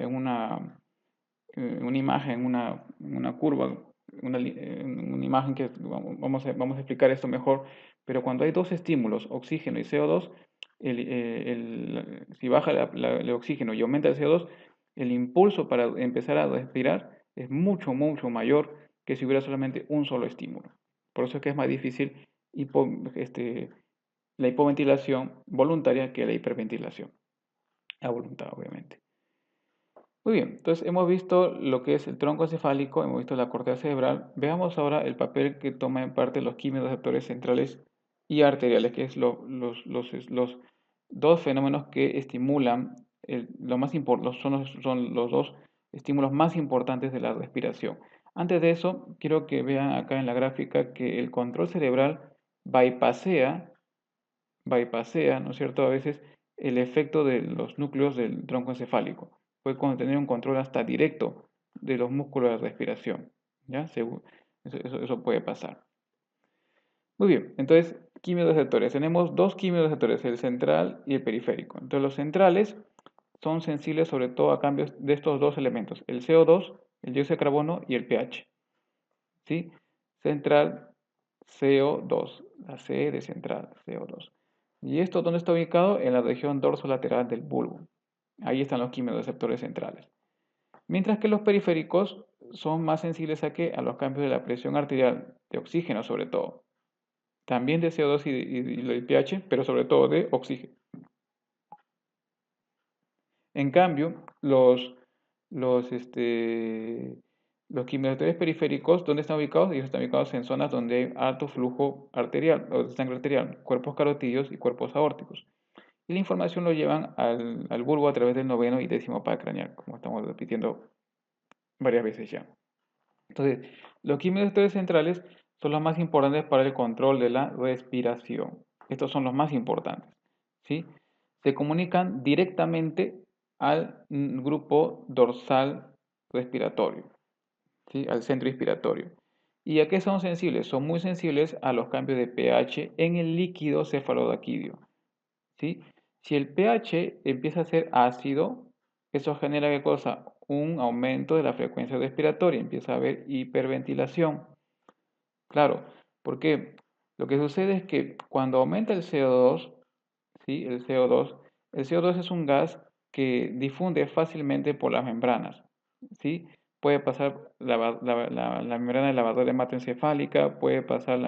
S1: imagen, una curva, una imagen que vamos a explicar esto mejor, pero cuando hay dos estímulos, oxígeno y CO2, si baja el oxígeno y aumenta el CO2, el impulso para empezar a respirar es mucho, mucho mayor que si hubiera solamente un solo estímulo. Por eso es que es más difícil la hipoventilación voluntaria que la hiperventilación, a voluntad, obviamente. Muy bien, entonces hemos visto lo que es el tronco encefálico, hemos visto la corteza cerebral. Veamos ahora el papel que toman en parte los quimiorreceptores centrales y arteriales, que es los dos fenómenos que estimulan, son los dos estímulos más importantes de la respiración. Antes de eso, quiero que vean acá en la gráfica que el control cerebral bypasea, ¿no es cierto? A veces el efecto de los núcleos del tronco encefálico. Puede tener un control hasta directo de los músculos de respiración, ¿ya? Eso puede pasar. Muy bien, entonces, quimiorreceptores. Tenemos dos quimiorreceptores, el central y el periférico. Entonces, los centrales son sensibles sobre todo a cambios de estos dos elementos, el CO2, el dióxido de carbono y el pH. ¿Sí? Central CO2, la C de central, CO2. ¿Y esto dónde está ubicado? En la región dorsolateral del bulbo. Ahí están los quimiorreceptores centrales. Mientras que los periféricos son más sensibles a qué? A los cambios de la presión arterial, de oxígeno sobre todo. También de CO2 y del pH, pero sobre todo de oxígeno. En cambio, los quimiorreceptores periféricos, ¿dónde están ubicados? Ellos están ubicados en zonas donde hay alto flujo arterial, o de sangre arterial, cuerpos carotídeos y cuerpos aórticos. Y la información lo llevan al bulbo a través del noveno y décimo par craneal, como estamos repitiendo varias veces ya. Entonces, los quimiorreceptores centrales son los más importantes para el control de la respiración. Estos son los más importantes, ¿sí? Se comunican directamente al grupo dorsal respiratorio, ¿sí? Al centro inspiratorio. ¿Y a qué son sensibles? Son muy sensibles a los cambios de pH en el líquido cefaloraquídeo, ¿sí? Si el pH empieza a ser ácido, eso genera ¿qué cosa? Un aumento de la frecuencia respiratoria, empieza a haber hiperventilación. Claro, porque lo que sucede es que cuando aumenta el CO2, ¿sí? El CO2 es un gas que difunde fácilmente por las membranas, ¿sí? Puede pasar la membrana de la barrera hematoencefálica, puede pasar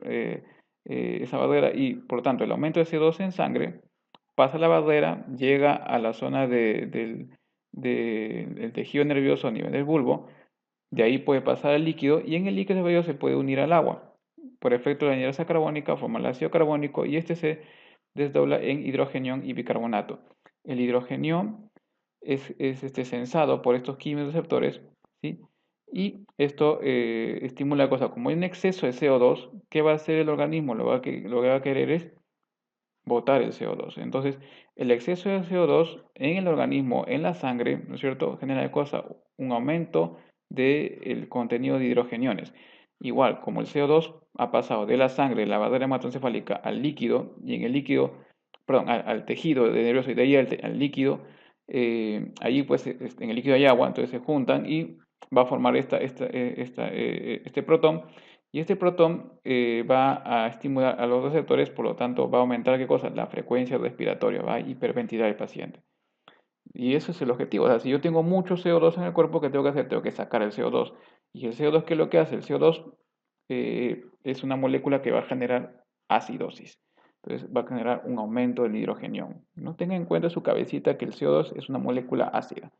S1: eh, esa barrera y por lo tanto el aumento de CO2 en sangre pasa la barrera, llega a la zona del tejido nervioso a nivel del bulbo, de ahí puede pasar al líquido y en el líquido se puede unir al agua. Por efecto de la anhidrasa carbónica forma el ácido carbónico y este se desdobla en hidrogenión y bicarbonato. El hidrogenión es sensado por estos quimiorreceptores, ¿sí? Y esto estimula cosas como hay un exceso de CO2, ¿qué va a hacer el organismo? Lo que va a querer es botar el CO2. Entonces, el exceso de CO2 en el organismo, en la sangre, ¿no es cierto?, genera cosa, un aumento del contenido de hidrogeniones. Igual, como el CO2 ha pasado de la sangre, la barrera hematoencefálica, al líquido, y en el líquido, perdón, al tejido de nervioso y de ahí al líquido, allí pues en el líquido hay agua, entonces se juntan y va a formar este protón y este protón va a estimular a los receptores, por lo tanto va a aumentar ¿qué cosa? La frecuencia respiratoria, va a hiperventilar al paciente. Y eso es el objetivo. O sea, si yo tengo mucho CO2 en el cuerpo, ¿qué tengo que hacer? Tengo que sacar el CO2. ¿Y el CO2 qué es lo que hace? El CO2 es una molécula que va a generar acidosis. Entonces va a generar un aumento del hidrogenión. No tenga en cuenta su cabecita que el CO2 es una molécula ácida.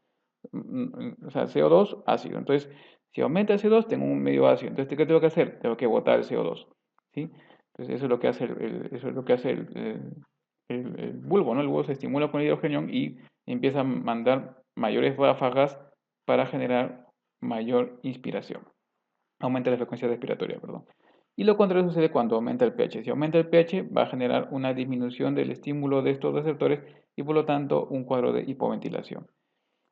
S1: O sea, CO2, ácido. Entonces, si aumenta el CO2, tengo un medio ácido. Entonces, ¿qué tengo que hacer? Tengo que botar el CO2. ¿Sí? Entonces, eso es lo que hace eso es lo que hace el bulbo, ¿no? El bulbo se estimula con el hidrogenión y empieza a mandar mayores ráfagas para generar mayor inspiración. Aumenta la frecuencia respiratoria, perdón. Y lo contrario sucede cuando aumenta el pH. Si aumenta el pH, va a generar una disminución del estímulo de estos receptores y por lo tanto un cuadro de hipoventilación.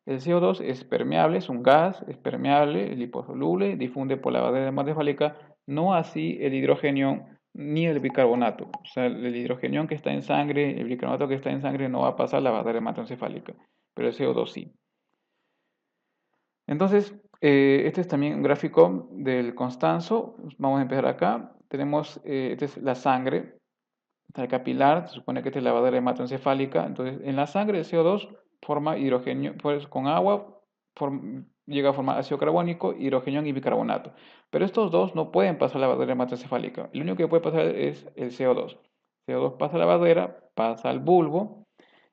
S1: El CO2 es permeable, es un gas, es permeable, es liposoluble, difunde por la barrera hematoencefálica, no así el hidrógeno ni el bicarbonato. O sea, el hidrógeno que está en sangre, el bicarbonato que está en sangre no va a pasar la barrera hematoencefálica, pero el CO2 sí. Entonces, este es también un gráfico del Constanzo. Vamos a empezar acá. Tenemos, esta es la sangre, está el capilar, se supone que esta es la barrera hematoencefálica. Entonces, en la sangre el CO2 forma hidrógeno, pues con agua llega a formar ácido carbónico, hidrógeno y bicarbonato. Pero estos dos no pueden pasar la barrera hematoencefálica. Lo único que puede pasar es el CO2. El CO2 pasa la barrera, pasa al bulbo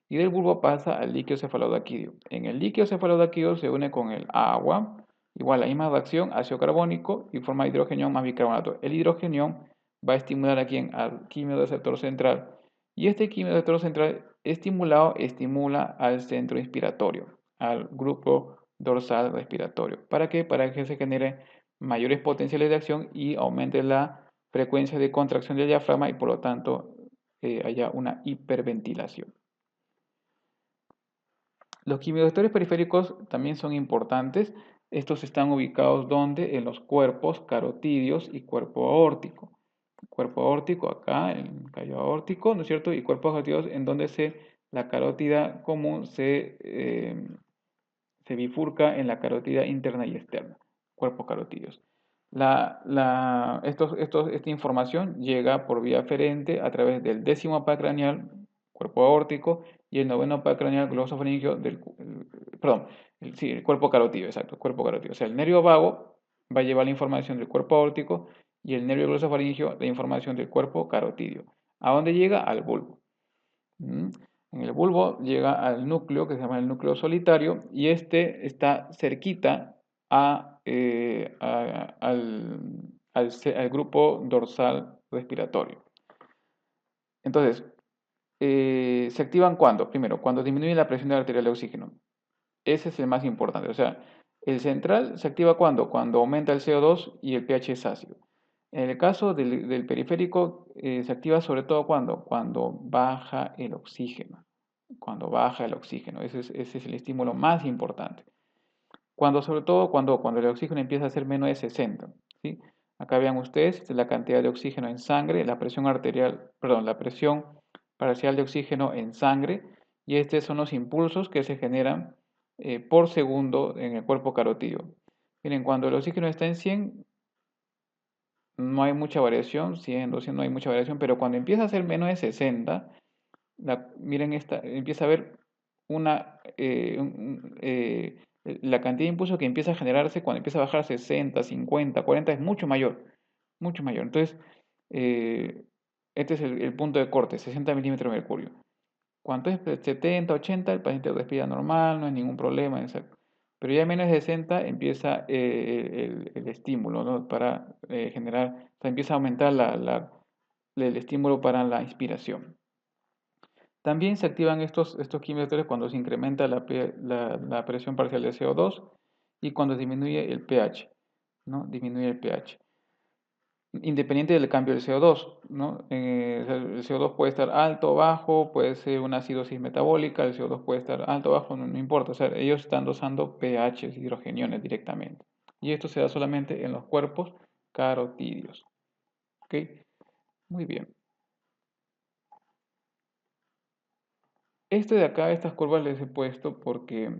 S1: y del bulbo pasa al líquido cefaloraquídeo. En el líquido cefaloraquídeo se une con el agua, igual la misma reacción, ácido carbónico y forma hidrógeno más bicarbonato. El hidrógeno va a estimular aquí al quimioreceptor central y este quimioreceptor central estimulado estimula al centro inspiratorio, al grupo dorsal respiratorio. ¿Para qué? Para que se generen mayores potenciales de acción y aumente la frecuencia de contracción del diafragma y por lo tanto haya una hiperventilación. Los quimiodetectores periféricos también son importantes. Estos están ubicados ¿dónde? En los cuerpos carotídeos y cuerpo aórtico. Cuerpo aórtico acá, el callo aórtico, ¿no es cierto? Y cuerpos carotídeos en donde la carótida común se bifurca en la carótida interna y externa, cuerpos carotídeos. Esta información llega por vía aferente a través del 10º par craneal, cuerpo aórtico, y el 9º par craneal glosofaringeo perdón, el cuerpo carotídeo, exacto, cuerpo carotídeo. O sea, el nervio vago va a llevar la información del cuerpo aórtico y el nervio glosofaringeo la información del cuerpo carotídeo. ¿A dónde llega? Al bulbo. ¿Mm? En el bulbo llega al núcleo que se llama el núcleo solitario y este está cerquita al grupo dorsal respiratorio. Entonces, ¿se activan cuándo? Primero, cuando disminuye la presión arterial de oxígeno. Ese es el más importante. O sea, el central se activa cuándo? Cuando aumenta el CO2 y el pH es ácido. En el caso del periférico, se activa sobre todo cuando baja el oxígeno. Cuando baja el oxígeno. Ese es el estímulo más importante. Sobre todo cuando el oxígeno empieza a ser menos de 60. ¿Sí? Acá vean ustedes la cantidad de oxígeno en sangre, la presión arterial, perdón, la presión parcial de oxígeno en sangre. Y estos son los impulsos que se generan por segundo en el cuerpo carotídeo. Miren, cuando el oxígeno está en 100, no hay mucha variación, 100, 200 no hay mucha variación, pero cuando empieza a ser menos de 60, miren empieza a haber la cantidad de impulso que empieza a generarse cuando empieza a bajar 60, 50, 40 es mucho mayor, mucho mayor. Entonces, eh, este es el punto de corte, 60 milímetros de mercurio. Cuando es 70, 80, el paciente respira normal, no hay ningún problema, pero ya menos de 60 empieza el estímulo, ¿no? Para generar, o sea, empieza a aumentar el estímulo para la inspiración. También se activan estos quimioterapias cuando se incrementa la presión parcial de CO2 y cuando disminuye el pH, ¿no? Disminuye el pH. Independiente del cambio del CO2, ¿no? El CO2 puede estar alto o bajo, puede ser una acidosis metabólica, el CO2 puede estar alto o bajo, no importa. O sea, ellos están dosando pH, hidrogeniones directamente. Y esto se da solamente en los cuerpos carotídeos. ¿Ok? Muy bien. De acá, estas curvas les he puesto porque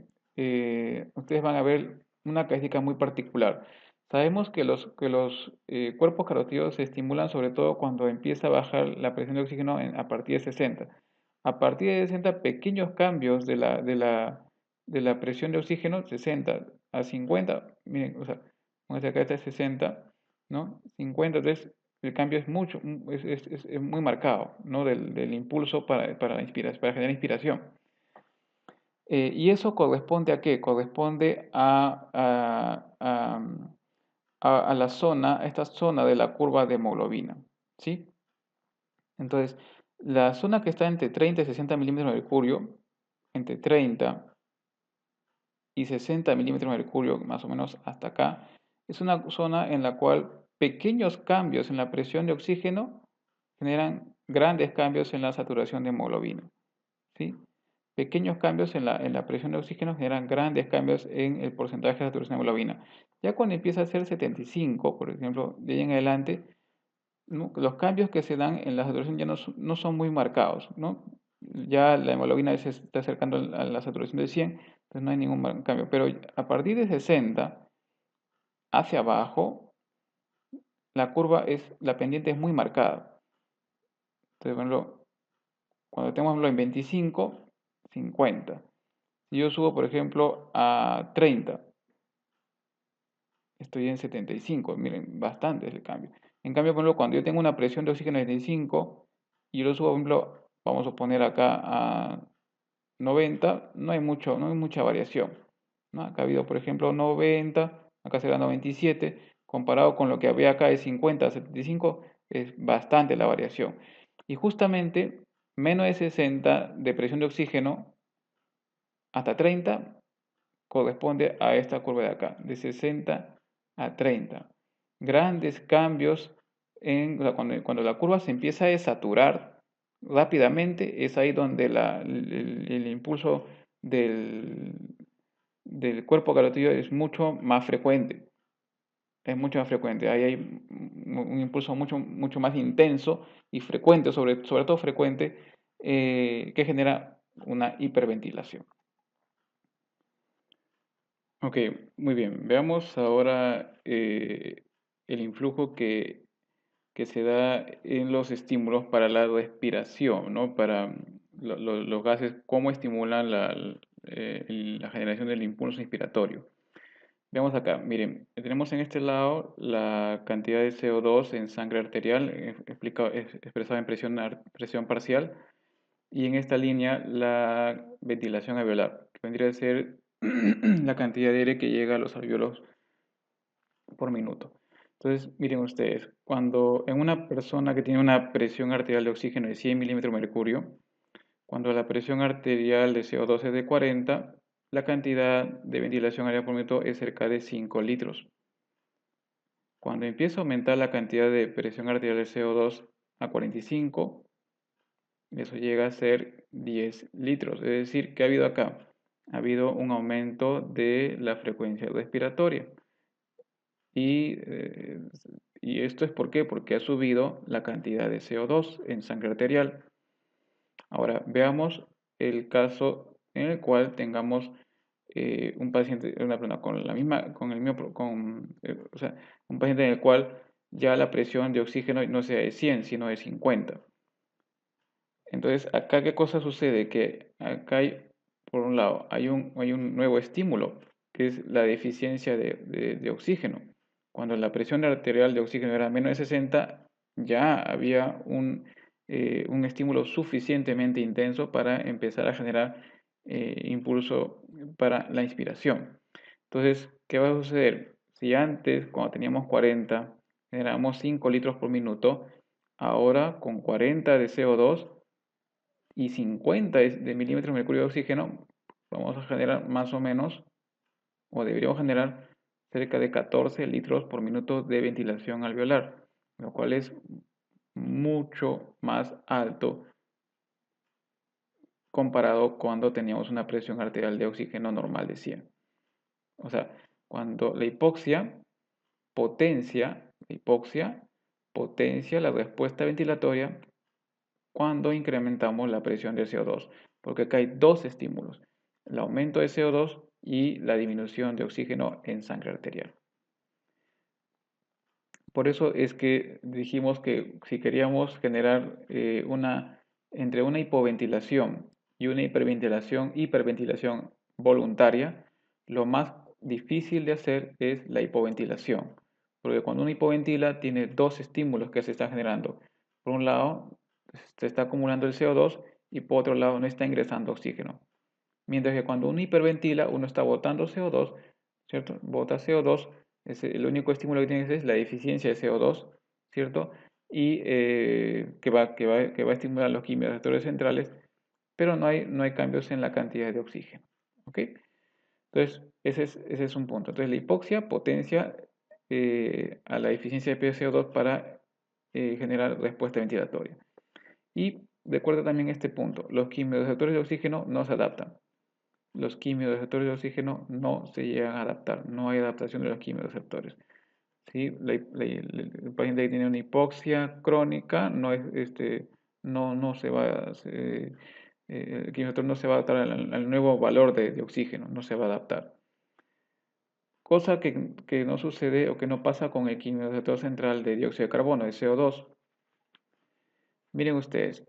S1: ustedes van a ver una característica muy particular. Sabemos que los cuerpos carotídeos se estimulan sobre todo cuando empieza a bajar la presión de oxígeno a partir de 60. A partir de 60, pequeños cambios de la presión de oxígeno, 60 a 50, miren, o sea, acá está 60, ¿no? 50, entonces el cambio es mucho, es muy marcado, ¿no? Del impulso para generar inspiración. ¿Y eso corresponde a qué? Corresponde a la zona, a esta zona de la curva de hemoglobina, ¿sí? Entonces, la zona que está entre 30 y 60 milímetros de mercurio, entre 30 y 60 milímetros de mercurio, más o menos hasta acá, es una zona en la cual pequeños cambios en la presión de oxígeno generan grandes cambios en la saturación de hemoglobina. ¿Sí? Pequeños cambios en la presión de oxígeno generan grandes cambios en el porcentaje de saturación de hemoglobina. Ya cuando empieza a ser 75, por ejemplo, de ahí en adelante, ¿no? Los cambios que se dan en la saturación ya no son muy marcados, ¿no? Ya la hemoglobina se está acercando a la saturación de 100, entonces no hay ningún cambio. Pero a partir de 60 hacia abajo, la pendiente es muy marcada. Entonces, por ejemplo, cuando tenemos en 25, 50. Si yo subo, por ejemplo, a 30, estoy en 75. Miren, bastante es el cambio. En cambio, por ejemplo, cuando yo tengo una presión de oxígeno de 75 y yo lo subo, por ejemplo, vamos a poner acá a 90, no hay mucha variación, ¿no? Acá ha habido, por ejemplo, 90, acá será 97, comparado con lo que había acá de 50 a 75, es bastante la variación. Y justamente menos de 60 de presión de oxígeno hasta 30 corresponde a esta curva de acá, de 60 a 30. Grandes cambios cuando la curva se empieza a saturar rápidamente, es ahí donde el impulso del cuerpo carotídeo es mucho más frecuente. Es mucho más frecuente. Ahí hay un impulso mucho más intenso y frecuente, sobre todo frecuente, que genera una hiperventilación. Ok, muy bien. Veamos ahora el influjo que se da en los estímulos para la respiración, ¿no? Para los gases, cómo estimulan la generación del impulso inspiratorio. Veamos acá, miren, tenemos en este lado la cantidad de CO2 en sangre arterial, expresada en presión parcial, y en esta línea la ventilación alveolar, que vendría a ser la cantidad de aire que llega a los alvéolos por minuto. Entonces, miren ustedes, cuando en una persona que tiene una presión arterial de oxígeno de 100 milímetros de mercurio, cuando la presión arterial de CO2 es de 40, la cantidad de ventilación aérea por minuto es cerca de 5 litros. Cuando empieza a aumentar la cantidad de presión arterial de CO2 a 45, eso llega a ser 10 litros. Es decir, ¿qué ha habido acá? Ha habido un aumento de la frecuencia respiratoria. Y, eh, y esto es ¿por qué? Porque ha subido la cantidad de CO2 en sangre arterial. Ahora, veamos el caso en el cual tengamos un paciente, una persona con la misma, con el mismo, o sea, un paciente en el cual ya la presión de oxígeno no sea de 100, sino de 50. Entonces, acá, ¿qué cosa sucede? Que acá hay, por un lado, hay un nuevo estímulo, que es la deficiencia de oxígeno. Cuando la presión arterial de oxígeno era menos de 60, ya había un estímulo suficientemente intenso para empezar a generar impulso para la inspiración. Entonces, ¿qué va a suceder? Si antes, cuando teníamos 40, generábamos 5 litros por minuto, ahora con 40 de CO2 y 50 de milímetros de mercurio de oxígeno, vamos a generar más o menos, o deberíamos generar cerca de 14 litros por minuto de ventilación alveolar, lo cual es mucho más alto comparado cuando teníamos una presión arterial de oxígeno normal de 100. O sea, cuando la hipoxia potencia la respuesta ventilatoria cuando incrementamos la presión de CO2, porque acá hay dos estímulos, el aumento de CO2 y la disminución de oxígeno en sangre arterial. Por eso es que dijimos que si queríamos generar entre una hipoventilación y una hiperventilación voluntaria, lo más difícil de hacer es la hipoventilación, porque cuando uno hipoventila tiene dos estímulos que se están generando. Por un lado, se está acumulando el CO2 y por otro lado no está ingresando oxígeno. Mientras que cuando uno hiperventila, uno está botando CO2, ¿cierto? Bota CO2, el único estímulo que tienes es la deficiencia de CO2, ¿cierto? Y que va a estimular los quimiorreceptores centrales, pero no hay cambios en la cantidad de oxígeno, ¿ok? Entonces, ese es un punto. Entonces, la hipoxia potencia a la eficiencia de PCO2 para generar respuesta ventilatoria. Y recuerda también este punto, los quimiorreceptores de oxígeno no se adaptan. Los quimiorreceptores de oxígeno no se llegan a adaptar, no hay adaptación de los quimiorreceptores. ¿Sí? El paciente que tiene una hipoxia crónica no se va, el quimiorreceptor no se va a adaptar al nuevo valor de oxígeno, no se va a adaptar. Cosa que no sucede o que no pasa con el quimiorreceptor central de dióxido de carbono, de CO2. Miren ustedes,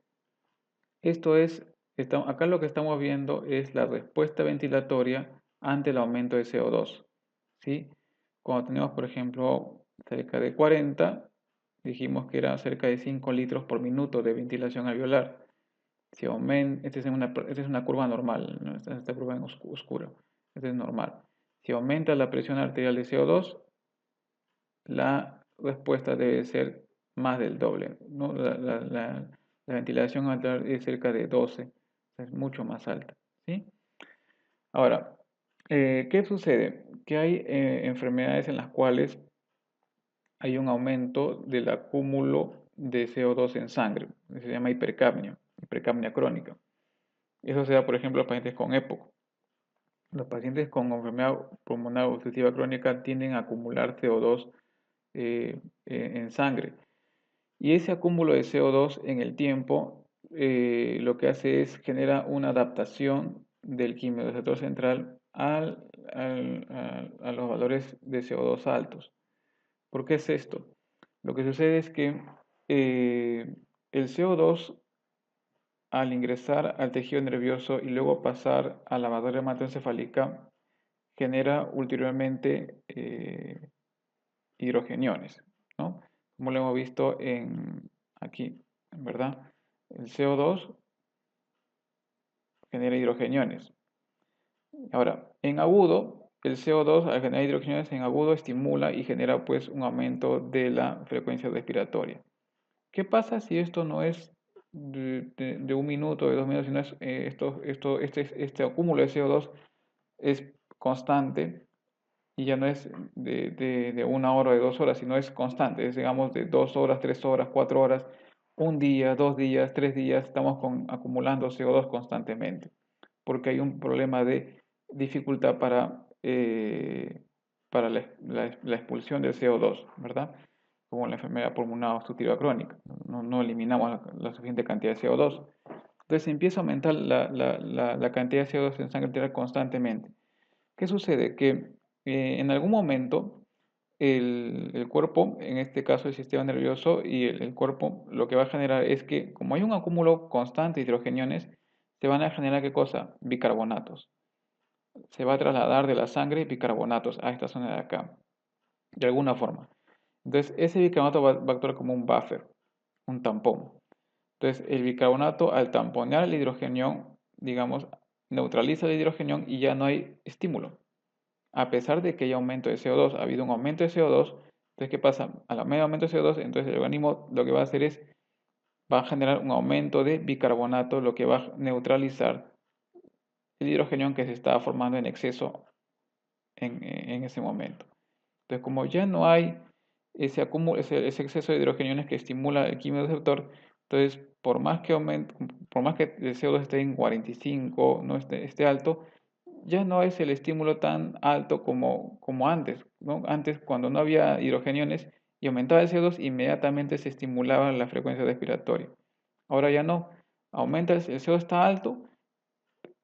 S1: acá lo que estamos viendo es la respuesta ventilatoria ante el aumento de CO2. ¿Sí? Cuando tenemos, por ejemplo, cerca de 40, dijimos que era cerca de 5 litros por minuto de ventilación alveolar. Si esta es una curva normal, ¿no? Esta curva en oscura. Esta es normal. Si aumenta la presión arterial de CO2, la respuesta debe ser más del doble, ¿no? La ventilación alveolar es cerca de 12, es mucho más alta, ¿sí? Ahora, ¿Qué sucede? Que hay enfermedades en las cuales hay un aumento del acúmulo de CO2 en sangre, se llama hipercapnia crónica. Eso se da, por ejemplo, a los pacientes con EPOC. Los pacientes con enfermedad pulmonar obstructiva crónica tienden a acumular CO2 en sangre. Y ese acúmulo de CO2 en el tiempo lo que hace es genera una adaptación del quimiorreceptor central a los valores de CO2 altos. ¿Por qué es esto? Lo que sucede es que eh, el CO2 al ingresar al tejido nervioso y luego pasar a la barrera hematoencefálica genera ulteriormente hidrogeniones, ¿no? Como lo hemos visto aquí, ¿verdad? El CO2 genera hidrogeniones. Ahora, en agudo, el CO2 al generar hidrogeniones en agudo estimula y genera pues un aumento de la frecuencia respiratoria. ¿Qué pasa si esto no es de un minuto, de 2 minutos, sino es, este acúmulo de CO2 es constante y ya no es de 1 hora o de 2 horas, sino es constante, es digamos de 2 horas, 3 horas, 4 horas, un día, 2 días, 3 días, estamos acumulando CO2 constantemente, porque hay un problema de dificultad para la expulsión del CO2, ¿verdad? Como la enfermedad pulmonar obstructiva crónica, no eliminamos la suficiente cantidad de CO2. Entonces empieza a aumentar la cantidad de CO2 en sangre arterial constantemente. ¿Qué sucede? Que en algún momento el cuerpo, en este caso el sistema nervioso y el cuerpo, lo que va a generar es que como hay un acúmulo constante de hidrogeniones, se van a generar ¿qué cosa? Bicarbonatos. Se va a trasladar de la sangre bicarbonatos a esta zona de acá, de alguna forma. Entonces ese bicarbonato va a actuar como un buffer, un tampón. Entonces el bicarbonato al tamponear el hidrogenión, digamos, neutraliza el hidrogenión y ya no hay estímulo. A pesar de que hay aumento de CO2, ha habido un aumento de CO2, entonces ¿qué pasa? Al medio aumento de CO2, entonces el organismo lo que va a hacer es, va a generar un aumento de bicarbonato, lo que va a neutralizar el hidrogenio que se estaba formando en exceso en ese momento. Entonces, como ya no hay ese acúmulo, ese exceso de hidrogeniones que estimula el quimioreceptor, entonces por más que el CO2 esté en 45, no esté alto, ya no es el estímulo tan alto como antes, ¿no? Antes, cuando no había hidrogeniones y aumentaba el CO2, inmediatamente se estimulaba la frecuencia respiratoria. Ahora ya no, aumenta el CO2 está alto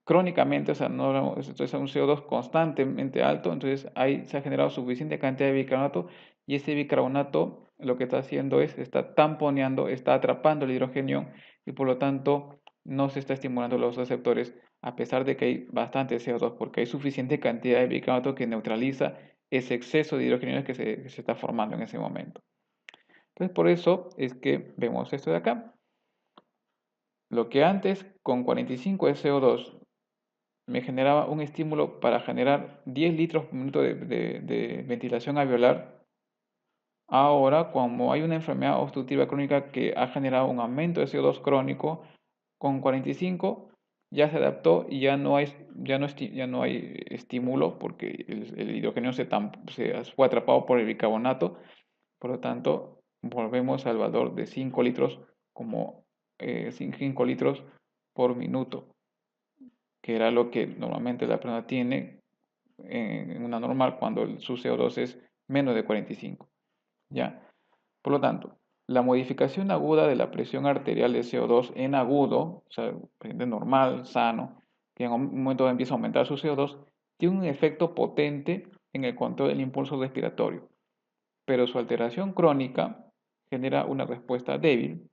S1: crónicamente, o sea, no, esto es un CO2 constantemente alto, entonces ahí se ha generado suficiente cantidad de bicarbonato y ese bicarbonato lo que está haciendo es, está tamponeando, está atrapando el hidrogenio y por lo tanto no se está estimulando los receptores a pesar de que hay bastante CO2 porque hay suficiente cantidad de bicarbonato que neutraliza ese exceso de hidrogenio que se está formando en ese momento. Entonces por eso es que vemos esto de acá. Lo que antes con 45 de CO2 me generaba un estímulo para generar 10 litros por minuto de ventilación alveolar. Ahora, como hay una enfermedad obstructiva crónica que ha generado un aumento de CO2 crónico, con 45 ya se adaptó y ya no hay estímulo porque el hidrógeno se fue atrapado por el bicarbonato. Por lo tanto, volvemos al valor de 5 litros como 5 litros por minuto, que era lo que normalmente la persona tiene en una normal cuando su CO2 es menos de 45. ¿Ya? Por lo tanto, la modificación aguda de la presión arterial de CO2 en agudo, o sea, paciente normal, sano, que en un momento empieza a aumentar su CO2, tiene un efecto potente en el control del impulso respiratorio, pero su alteración crónica genera una respuesta débil.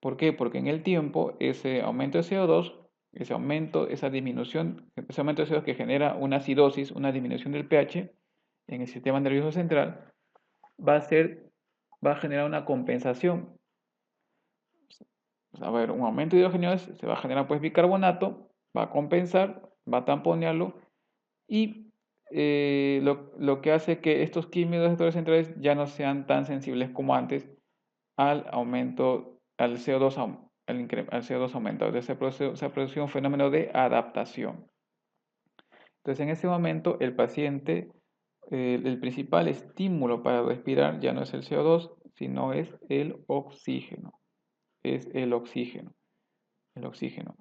S1: ¿Por qué? Porque en el tiempo ese aumento de CO2, esa disminución, ese aumento de CO2 que genera una acidosis, una disminución del pH en el sistema nervioso central, va a ser, va a generar una compensación. A ver, un aumento de hidrogenio se va a generar pues bicarbonato, va a compensar, va a tamponearlo y lo que hace que estos quimiorreceptores centrales ya no sean tan sensibles como antes al aumento, al CO2, al CO2 aumentado. Entonces se produce un fenómeno de adaptación. Entonces, en ese momento, el paciente, el principal estímulo para respirar ya no es el CO2, sino es el oxígeno. Es el oxígeno. El oxígeno.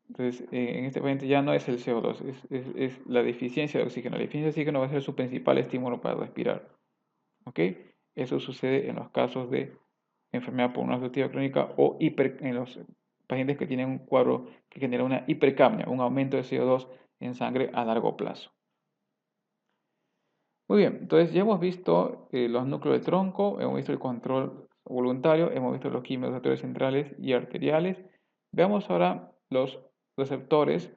S1: Entonces, en este paciente ya no es el CO2, es la deficiencia de oxígeno. La deficiencia de oxígeno va a ser su principal estímulo para respirar. ¿Ok? Eso sucede en los casos de enfermedad pulmonar obstructiva crónica o en los pacientes que tienen un cuadro que genera una hipercapnia, un aumento de CO2 en sangre a largo plazo. Muy bien, entonces ya hemos visto los núcleos de tronco, hemos visto el control voluntario, hemos visto los quimiorreceptores centrales y arteriales. Veamos ahora los receptores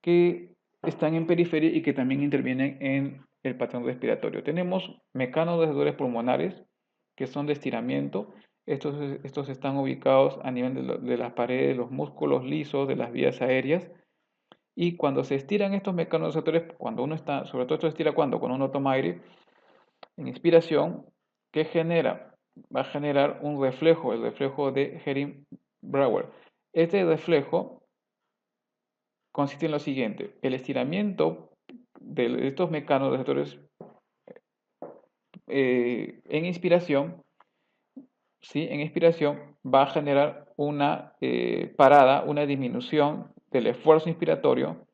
S1: que están en periferia y que también intervienen en el patrón respiratorio. Tenemos mecanorreceptores pulmonares, que son de estiramiento. Estos están ubicados a nivel de las paredes, de los músculos lisos, de las vías aéreas. Y cuando se estiran estos mecanorreceptores, cuando uno está, sobre todo esto se estira cuando uno toma aire, en inspiración, ¿qué genera? Va a generar un reflejo, el reflejo de Herring-Brauer. Este reflejo consiste en lo siguiente: el estiramiento de estos mecanorreceptores en inspiración, ¿sí? En inspiración va a generar una parada, una disminución del esfuerzo inspiratorio,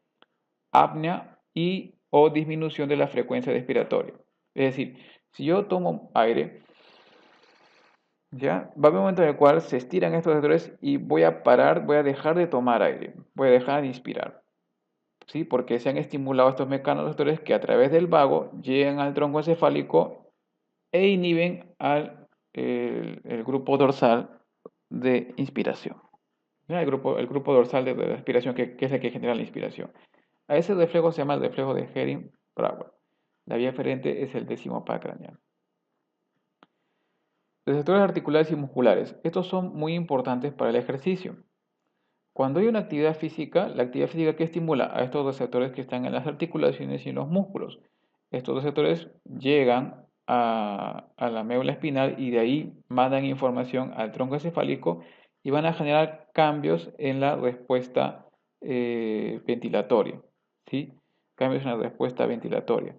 S1: apnea y o disminución de la frecuencia respiratoria. Es decir, si yo tomo aire, ya va a haber un momento en el cual se estiran estos receptores y voy a parar, voy a dejar de tomar aire, voy a dejar de inspirar. ¿Sí? Porque se han estimulado estos mecanorreceptores que a través del vago llegan al tronco encefálico e inhiben el grupo dorsal de inspiración. ¿Ya? El grupo dorsal de respiración, que es el que genera la inspiración. A ese reflejo se llama el reflejo de Herring-Brauer. La vía eferente es el décimo par craneal. Receptores articulares y musculares. Estos son muy importantes para el ejercicio. Cuando hay una actividad física, la actividad física que estimula a estos receptores que están en las articulaciones y en los músculos. Estos receptores llegan a la médula espinal y de ahí mandan información al tronco encefálico y van a generar cambios en la respuesta ventilatoria. ¿Sí? Cambios en la respuesta ventilatoria.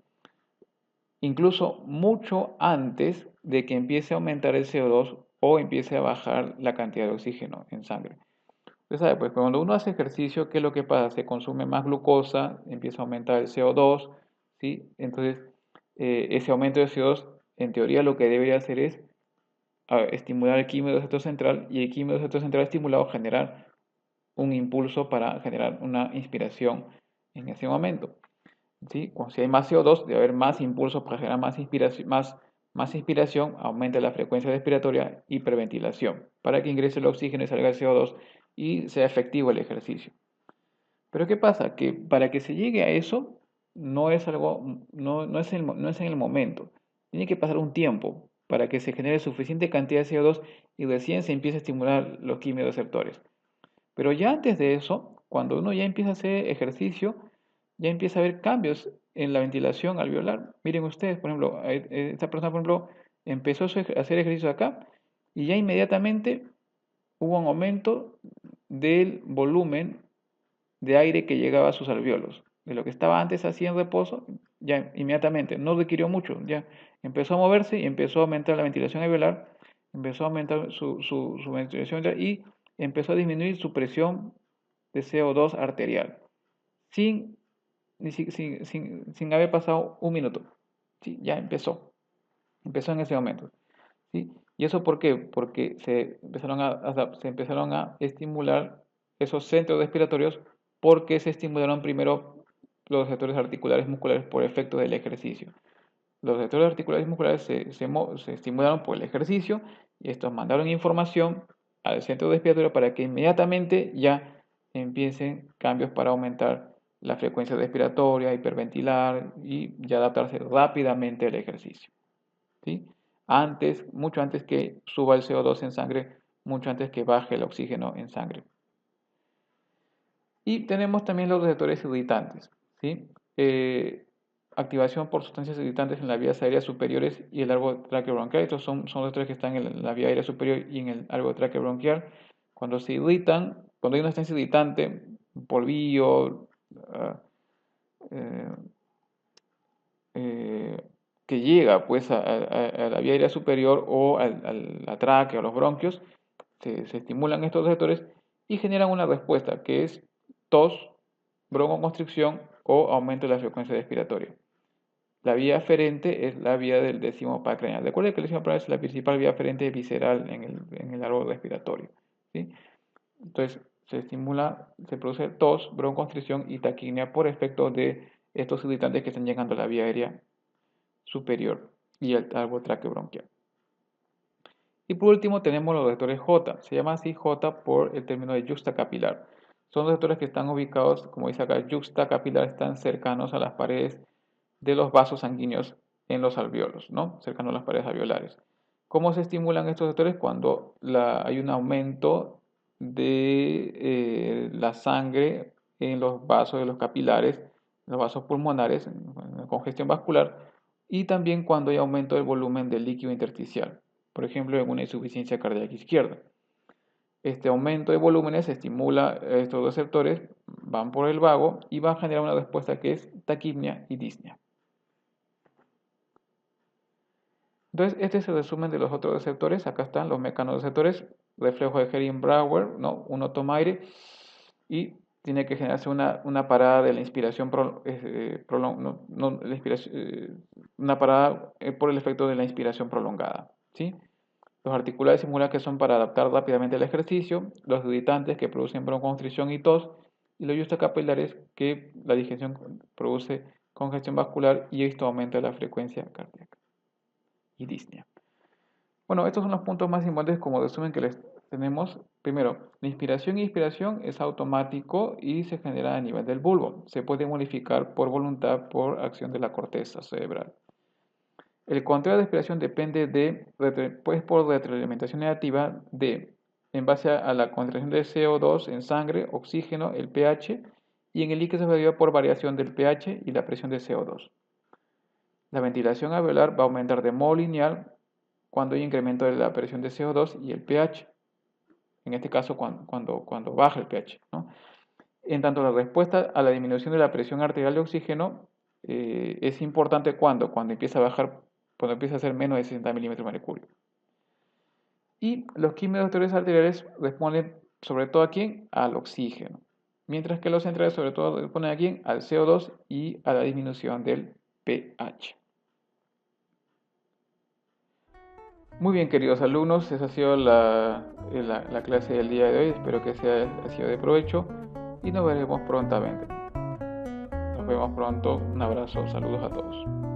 S1: Incluso mucho antes de que empiece a aumentar el CO2 o empiece a bajar la cantidad de oxígeno en sangre. Usted sabe, pues cuando uno hace ejercicio, ¿qué es lo que pasa? Se consume más glucosa, empieza a aumentar el CO2, ¿sí? Entonces, ese aumento de CO2, en teoría, lo que debería hacer es estimular el quimiorreceptor central y el quimiorreceptor central estimulado generar un impulso para generar una inspiración en ese momento, ¿sí? Si hay más CO2, debe haber más impulso para generar más inspiración, aumenta la frecuencia respiratoria, hiperventilación, para que ingrese el oxígeno y salga el CO2 y sea efectivo el ejercicio. Pero ¿qué pasa? Que para que se llegue a eso, no es en el momento. Tiene que pasar un tiempo para que se genere suficiente cantidad de CO2 y recién se empiece a estimular los quimiorreceptores. Pero ya antes de eso, cuando uno ya empieza a hacer ejercicio, ya empieza a haber cambios en la ventilación alveolar. Miren ustedes, por ejemplo, esta persona, por ejemplo, empezó a hacer ejercicio acá y ya inmediatamente hubo un aumento del volumen de aire que llegaba a sus alvéolos. De lo que estaba antes así en reposo, ya inmediatamente, no requirió mucho, ya empezó a moverse y empezó a aumentar la ventilación alveolar, empezó a aumentar su ventilación y empezó a disminuir su presión de CO2 arterial, sin, sin haber pasado un minuto. Sí, ya empezó en ese momento. ¿Sí? ¿Y eso por qué? Porque se empezaron a estimular esos centros respiratorios porque se estimularon primero los receptores articulares musculares por efecto del ejercicio. Los receptores articulares musculares se estimularon por el ejercicio y estos mandaron información al centro respiratorio para que inmediatamente ya empiecen cambios para aumentar la frecuencia respiratoria, hiperventilar y ya adaptarse rápidamente al ejercicio. ¿Sí? Mucho antes que suba el CO2 en sangre, mucho antes que baje el oxígeno en sangre. Y tenemos también los receptores irritantes, ¿sí? Activación por sustancias irritantes en las vías aéreas superiores y el árbol traqueobronquial. Estos son receptores que están en la vía aérea superior y en el árbol traqueobronquial. Cuando se irritan, cuando hay una sustancia irritante, un polvillo, eh, que llega pues a la vía aérea superior o a la tráquea o los bronquios, se estimulan estos receptores y generan una respuesta que es tos, broncoconstricción o aumento de la frecuencia respiratoria. La vía aferente es la vía del décimo par craneal. Recuerden que el décimo par es la principal vía aferente visceral en el árbol respiratorio, ¿sí? Entonces, se estimula, se produce tos, broncoconstricción y taquipnea por efecto de estos irritantes que están llegando a la vía aérea superior y el árbol traqueobronquial. Y por último tenemos los receptores J. Se llama así J por el término de yuxtacapilar. Son receptores que están ubicados, como dice acá, yuxtacapilar, están cercanos a las paredes de los vasos sanguíneos en los alveolos, ¿no? Cercanos a las paredes alveolares. ¿Cómo se estimulan estos receptores? Cuando hay un aumento de la sangre en los vasos de los capilares, los vasos pulmonares, en congestión vascular, y también cuando hay aumento del volumen del líquido intersticial, por ejemplo, en una insuficiencia cardíaca izquierda. Este aumento de volúmenes estimula estos receptores, van por el vago y van a generar una respuesta que es taquipnea y disnea. Entonces, este es el resumen de los otros receptores. Acá están los mecanorreceptores, reflejo de Hering-Brauer, ¿no? Uno toma aire y tiene que generarse una parada de la inspiración, una parada por el efecto de la inspiración prolongada, ¿sí? Los articulares simulan que son para adaptar rápidamente al ejercicio, los irritantes que producen broncoconstricción y tos, y los yuxtacapilares que la digestión produce congestión vascular y esto aumenta la frecuencia cardíaca y disnea. Bueno, estos son los puntos más importantes como resumen que les tenemos. Primero, la inspiración y expiración es automático y se genera a nivel del bulbo. Se puede modificar por voluntad por acción de la corteza cerebral. El control de expiración depende pues por retroalimentación negativa en base a la concentración de CO2 en sangre, oxígeno, el pH, y en el líquido se evalúa por variación del pH y la presión de CO2. La ventilación alveolar va a aumentar de modo lineal cuando hay incremento de la presión de CO2 y el pH, en este caso cuando baja el pH, ¿no? En tanto, la respuesta a la disminución de la presión arterial de oxígeno es importante cuando empieza a bajar, cuando empieza a ser menos de 60 milímetros de mercurio. Y los quimiorreceptores arteriales responden sobre todo a quién? Al oxígeno, mientras que los centrales sobre todo responden a quién? Al CO2 y a la disminución del pH. Muy bien, queridos alumnos, esa ha sido la clase del día de hoy. Espero que haya sido de provecho y nos veremos prontamente. Nos vemos pronto. Un abrazo, saludos a todos.